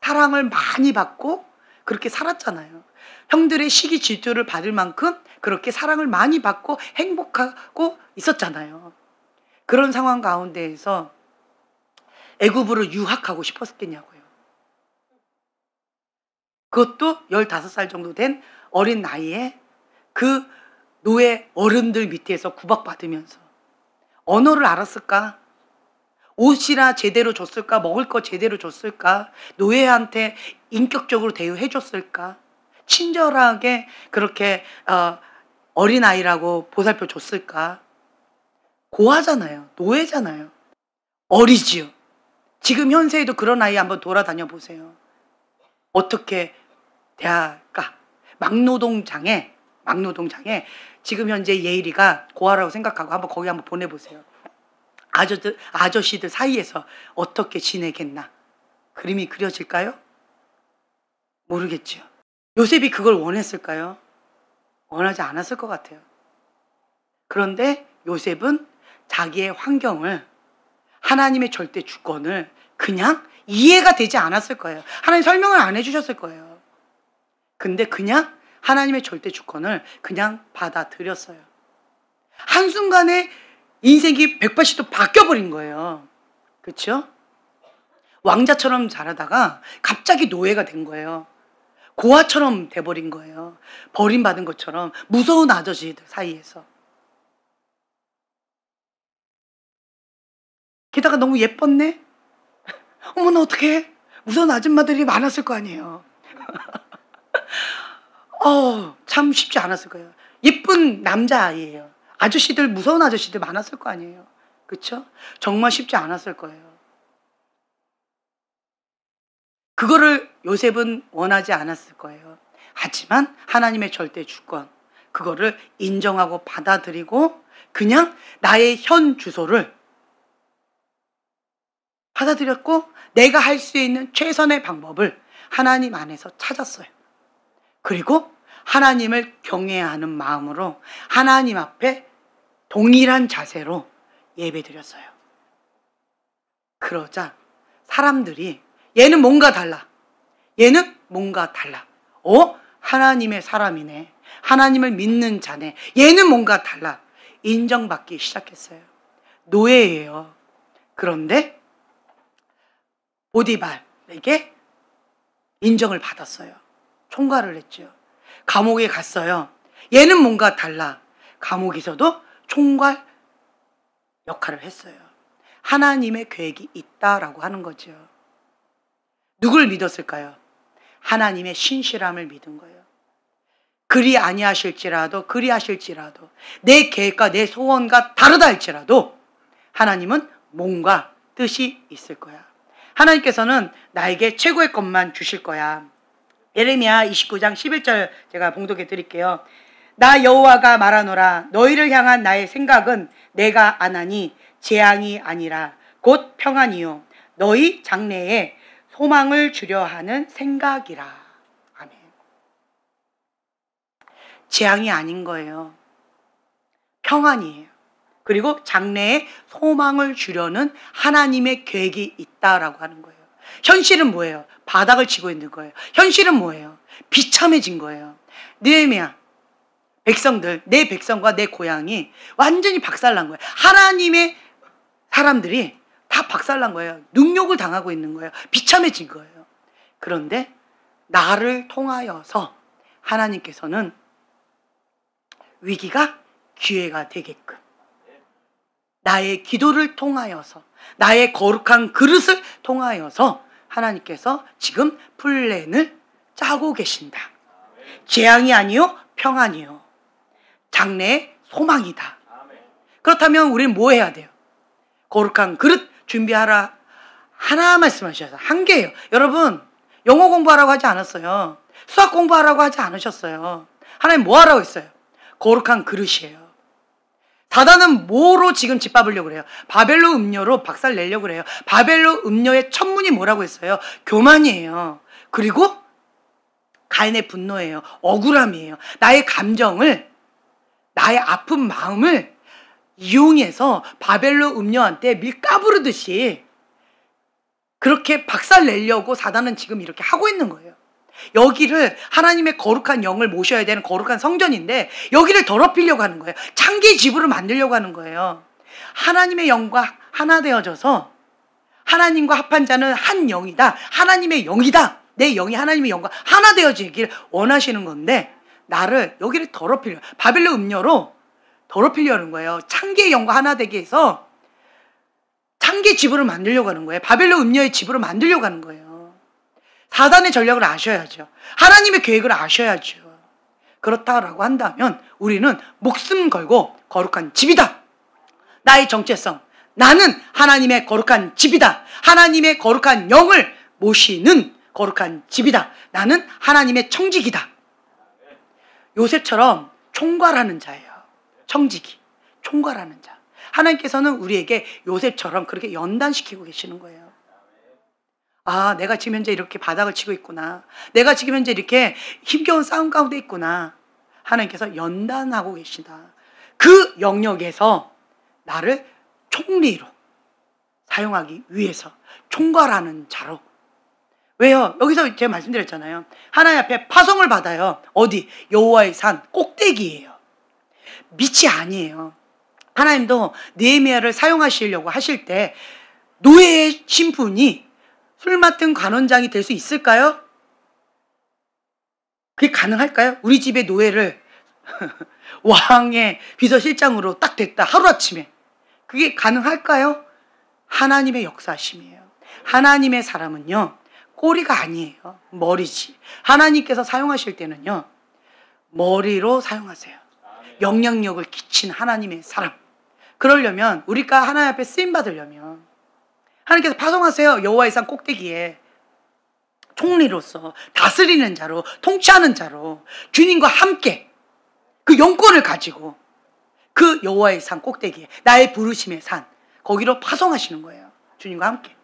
사랑을 많이 받고 그렇게 살았잖아요. 형들의 시기 질투를 받을 만큼 그렇게 사랑을 많이 받고 행복하고 있었잖아요. 그런 상황 가운데에서 애굽으로 유학하고 싶었겠냐고요. 그것도 15살 정도 된 어린 나이에 그 노예 어른들 밑에서 구박받으면서. 언어를 알았을까? 옷이나 제대로 줬을까? 먹을 거 제대로 줬을까? 노예한테 인격적으로 대우해 줬을까? 친절하게 그렇게 어린아이라고 보살펴 줬을까? 고아잖아요. 노예잖아요. 어리지요. 지금 현세에도 그런 아이 한번 돌아다녀 보세요. 어떻게 대할까? 막노동장에 지금 현재 예일이가 고아라고 생각하고 한번 거기 한번 보내보세요. 아저씨들 사이에서 어떻게 지내겠나? 그림이 그려질까요? 모르겠죠. 요셉이 그걸 원했을까요? 원하지 않았을 것 같아요. 그런데 요셉은 자기의 환경을, 하나님의 절대 주권을 그냥 이해가 되지 않았을 거예요. 하나님 설명을 안 해주셨을 거예요. 근데 그냥 하나님의 절대 주권을 그냥 받아들였어요. 한순간에 인생이 180도 바뀌어버린 거예요. 그렇죠? 왕자처럼 자라다가 갑자기 노예가 된 거예요. 고아처럼 돼버린 거예요. 버림받은 것처럼 무서운 아저씨들 사이에서. 게다가 너무 예뻤네? 어머나 어떡해? 무서운 아줌마들이 많았을 거 아니에요. 참 쉽지 않았을 거예요. 예쁜 남자아이예요. 아저씨들, 무서운 아저씨들 많았을 거 아니에요. 그렇죠? 정말 쉽지 않았을 거예요. 그거를 요셉은 원하지 않았을 거예요. 하지만 하나님의 절대 주권, 그거를 인정하고 받아들이고 그냥 나의 현 주소를 받아들였고 내가 할 수 있는 최선의 방법을 하나님 안에서 찾았어요. 그리고 하나님을 경외하는 마음으로 하나님 앞에 동일한 자세로 예배드렸어요. 그러자 사람들이 얘는 뭔가 달라. 얘는 뭔가 달라. 하나님의 사람이네. 하나님을 믿는 자네. 얘는 뭔가 달라. 인정받기 시작했어요. 노예예요. 그런데 보디발에게 인정을 받았어요. 총괄을 했죠. 감옥에 갔어요. 얘는 뭔가 달라. 감옥에서도 총괄 역할을 했어요. 하나님의 계획이 있다라고 하는 거죠. 누굴 믿었을까요? 하나님의 신실함을 믿은 거예요. 그리 아니하실지라도 그리하실지라도 내 계획과 내 소원과 다르다 할지라도 하나님은 뭔가 뜻이 있을 거야. 하나님께서는 나에게 최고의 것만 주실 거야. 예레미야 29장 11절 제가 봉독해 드릴게요. 나 여호와가 말하노라. 너희를 향한 나의 생각은 내가 안하니 재앙이 아니라 곧 평안이요 너희 장래에 소망을 주려 하는 생각이라. 아멘. 재앙이 아닌 거예요. 평안이에요. 그리고 장래에 소망을 주려는 하나님의 계획이 있다라고 하는 거예요. 현실은 뭐예요? 바닥을 치고 있는 거예요. 현실은 뭐예요? 비참해진 거예요. 느헤미야 백성들, 내 백성과 내 고향이 완전히 박살난 거예요. 하나님의 사람들이 다 박살난 거예요. 능욕을 당하고 있는 거예요. 비참해진 거예요. 그런데 나를 통하여서 하나님께서는 위기가 기회가 되게끔 나의 기도를 통하여서 나의 거룩한 그릇을 통하여서 하나님께서 지금 플랜을 짜고 계신다. 재앙이 아니요 평안이요 장래의 소망이다. 그렇다면 우리는 뭐 해야 돼요? 거룩한 그릇 준비하라. 하나 말씀하셔서 한 개예요. 여러분 영어 공부하라고 하지 않았어요. 수학 공부하라고 하지 않으셨어요. 하나님 뭐 하라고 했어요? 거룩한 그릇이에요. 사단은 뭐로 지금 짓밟으려고 그래요? 바벨로 음료로 박살 내려고 그래요. 바벨로 음료의 천문이 뭐라고 했어요? 교만이에요. 그리고 가인의 분노예요. 억울함이에요. 나의 감정을, 나의 아픈 마음을 이용해서 바벨로 음료한테 밀 까부르듯이 그렇게 박살 내려고 사단은 지금 이렇게 하고 있는 거예요. 여기를 하나님의 거룩한 영을 모셔야 되는 거룩한 성전인데 여기를 더럽히려고 하는 거예요. 창기 집으로 만들려고 하는 거예요. 하나님의 영과 하나 되어져서 하나님과 합한 자는 한 영이다. 하나님의 영이다. 내 영이 하나님의 영과 하나 되어지길 원하시는 건데 나를 여기를 더럽히려 바벨로 음료로 더럽히려는 거예요. 창기의 영과 하나 되게 해서 창기 집으로 만들려고 하는 거예요. 바벨로 음료의 집으로 만들려고 하는 거예요. 사단의 전략을 아셔야죠. 하나님의 계획을 아셔야죠. 그렇다라고 한다면 우리는 목숨 걸고 거룩한 집이다. 나의 정체성. 나는 하나님의 거룩한 집이다. 하나님의 거룩한 영을 모시는 거룩한 집이다. 나는 하나님의 청지기다. 요셉처럼 총괄하는 자예요. 청지기. 총괄하는 자. 하나님께서는 우리에게 요셉처럼 그렇게 연단시키고 계시는 거예요. 아, 내가 지금 현재 이렇게 바닥을 치고 있구나. 내가 지금 현재 이렇게 힘겨운 싸움 가운데 있구나. 하나님께서 연단하고 계시다. 그 영역에서 나를 총리로 사용하기 위해서 총괄하는 자로. 왜요? 여기서 제가 말씀드렸잖아요. 하나님 앞에 파송을 받아요. 어디? 여호와의 산 꼭대기예요. 밑이 아니에요. 하나님도 느헤미야를 사용하시려고 하실 때 노예의 신분이 술 맡은 관원장이 될 수 있을까요? 그게 가능할까요? 우리 집의 노예를 왕의 비서실장으로 딱 됐다. 하루아침에. 그게 가능할까요? 하나님의 역사심이에요. 하나님의 사람은요. 꼬리가 아니에요. 머리지. 하나님께서 사용하실 때는요. 머리로 사용하세요. 영향력을 끼친 하나님의 사람. 그러려면 우리가 하나님 앞에 쓰임받으려면 하나님께서 파송하세요. 여호와의 산 꼭대기에 총리로서 다스리는 자로 통치하는 자로 주님과 함께 그 영권을 가지고 그 여호와의 산 꼭대기에, 나의 부르심의 산, 거기로 파송하시는 거예요. 주님과 함께.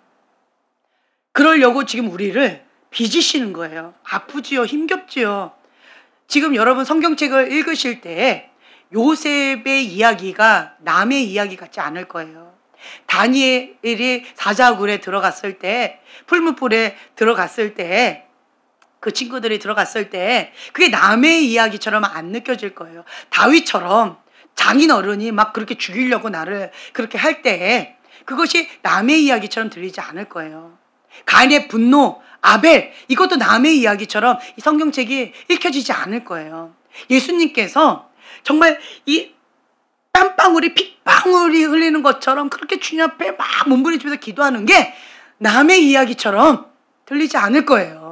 그러려고 지금 우리를 빚으시는 거예요. 아프지요, 힘겹지요. 지금 여러분 성경책을 읽으실 때 요셉의 이야기가 남의 이야기 같지 않을 거예요. 다니엘이 사자굴에 들어갔을 때, 풀무불에 들어갔을 때, 그 친구들이 들어갔을 때 그게 남의 이야기처럼 안 느껴질 거예요. 다윗처럼 장인어른이 막 그렇게 죽이려고 나를 그렇게 할 때 그것이 남의 이야기처럼 들리지 않을 거예요. 가인의 분노, 아벨, 이것도 남의 이야기처럼 이 성경책이 읽혀지지 않을 거예요. 예수님께서 정말 이 땀방울이 핏방울이 흘리는 것처럼 그렇게 주님 앞에 막 몸부림치면서 기도하는 게 남의 이야기처럼 들리지 않을 거예요.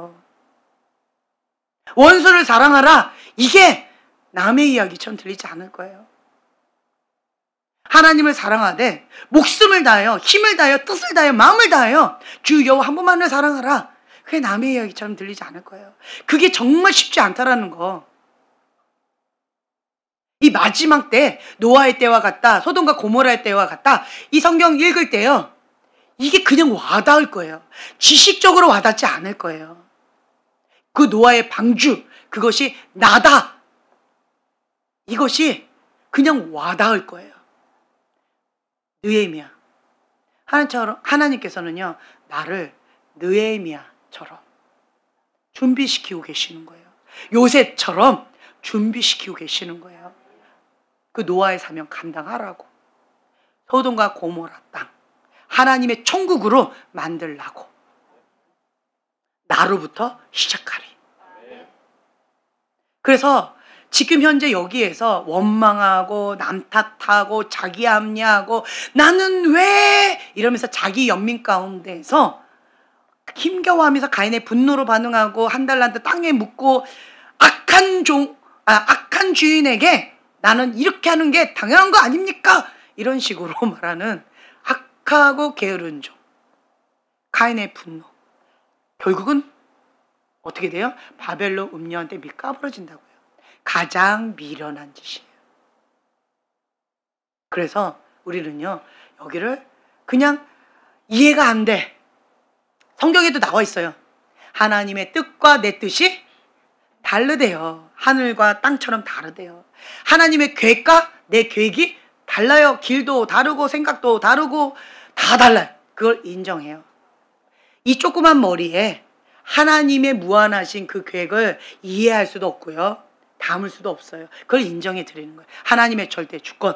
원수를 사랑하라, 이게 남의 이야기처럼 들리지 않을 거예요. 하나님을 사랑하되 목숨을 다하여, 힘을 다하여, 뜻을 다하여, 마음을 다하여 주 여호와 한 분만을 사랑하라, 그게 남의 이야기처럼 들리지 않을 거예요. 그게 정말 쉽지 않다라는 거. 이 마지막 때, 노아의 때와 같다, 소돔과 고모라의 때와 같다, 이 성경 읽을 때요, 이게 그냥 와닿을 거예요. 지식적으로 와닿지 않을 거예요. 그 노아의 방주, 그것이 나다, 이것이 그냥 와닿을 거예요. 느헤미야, 하나님께서는요 나를 느헤미야처럼 준비시키고 계시는 거예요. 요셉처럼 준비시키고 계시는 거예요. 그 노아의 사명 감당하라고. 소돔과 고모라 땅 하나님의 천국으로 만들라고. 나로부터 시작하리. 그래서 지금 현재 여기에서 원망하고 남 탓하고 자기 합리하고 나는 왜 이러면서 자기 연민 가운데서 힘겨워하면서 가인의 분노로 반응하고 한 달란트 땅에 묻고 악한 주인에게 나는 이렇게 하는 게 당연한 거 아닙니까? 이런 식으로 말하는 악하고 게으른 종 가인의 분노, 결국은 어떻게 돼요? 바벨론 음녀한테 밀 까부러진다고요. 가장 미련한 짓이에요. 그래서 우리는요 여기를 그냥 이해가 안 돼. 성경에도 나와 있어요. 하나님의 뜻과 내 뜻이 다르대요. 하늘과 땅처럼 다르대요. 하나님의 계획과 내 계획이 달라요. 길도 다르고 생각도 다르고 다 달라요. 그걸 인정해요. 이 조그만 머리에 하나님의 무한하신 그 계획을 이해할 수도 없고요, 담을 수도 없어요. 그걸 인정해 드리는 거예요. 하나님의 절대 주권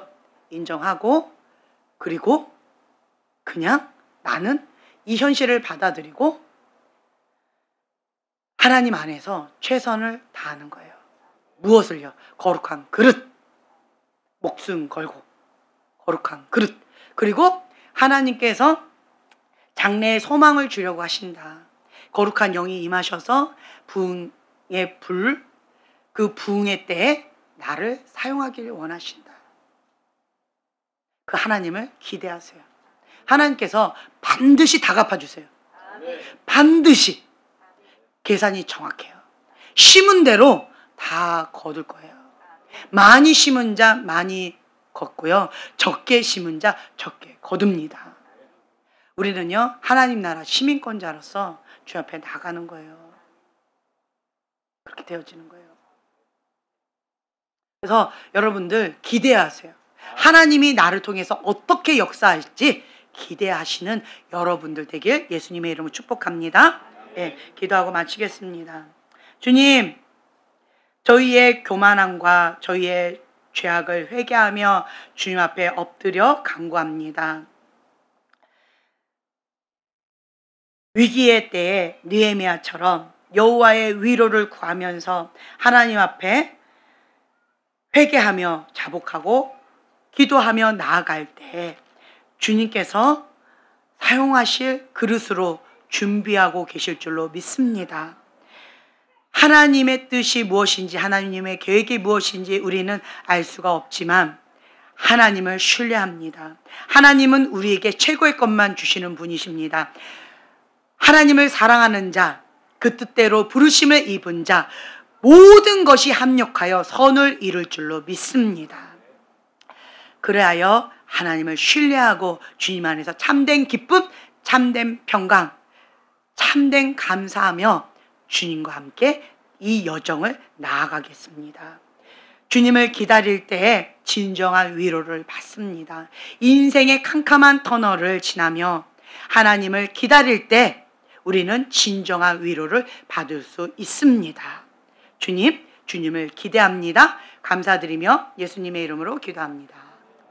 인정하고, 그리고 그냥 나는 이 현실을 받아들이고 하나님 안에서 최선을 다하는 거예요. 무엇을요? 거룩한 그릇, 목숨 걸고 거룩한 그릇. 그리고 하나님께서 장래에 소망을 주려고 하신다. 거룩한 영이 임하셔서 부흥의 불, 그 부흥의 때에 나를 사용하기를 원하신다. 그 하나님을 기대하세요. 하나님께서 반드시 다 갚아주세요. 반드시. 계산이 정확해요. 심은 대로 다 거둘 거예요. 많이 심은 자 많이 걷고요, 적게 심은 자 적게 거둡니다. 우리는요 하나님 나라 시민권자로서 주 앞에 나가는 거예요. 그렇게 되어지는 거예요. 그래서 여러분들 기대하세요. 하나님이 나를 통해서 어떻게 역사할지 기대하시는 여러분들 되길 예수님의 이름으로 축복합니다. 네, 기도하고 마치겠습니다. 주님, 저희의 교만함과 저희의 죄악을 회개하며 주님 앞에 엎드려 간구합니다. 위기의 때에 느헤미야처럼 여호와의 위로를 구하면서 하나님 앞에 회개하며 자복하고 기도하며 나아갈 때 주님께서 사용하실 그릇으로 준비하고 계실 줄로 믿습니다. 하나님의 뜻이 무엇인지, 하나님의 계획이 무엇인지 우리는 알 수가 없지만 하나님을 신뢰합니다. 하나님은 우리에게 최고의 것만 주시는 분이십니다. 하나님을 사랑하는 자, 그 뜻대로 부르심을 입은 자, 모든 것이 합력하여 선을 이룰 줄로 믿습니다. 그래하여 하나님을 신뢰하고 주님 안에서 참된 기쁨, 참된 평강, 참된 감사하며 주님과 함께 이 여정을 나아가겠습니다. 주님을 기다릴 때에 진정한 위로를 받습니다. 인생의 캄캄한 터널을 지나며 하나님을 기다릴 때 우리는 진정한 위로를 받을 수 있습니다. 주님을 기대합니다. 감사드리며 예수님의 이름으로 기도합니다.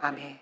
아멘.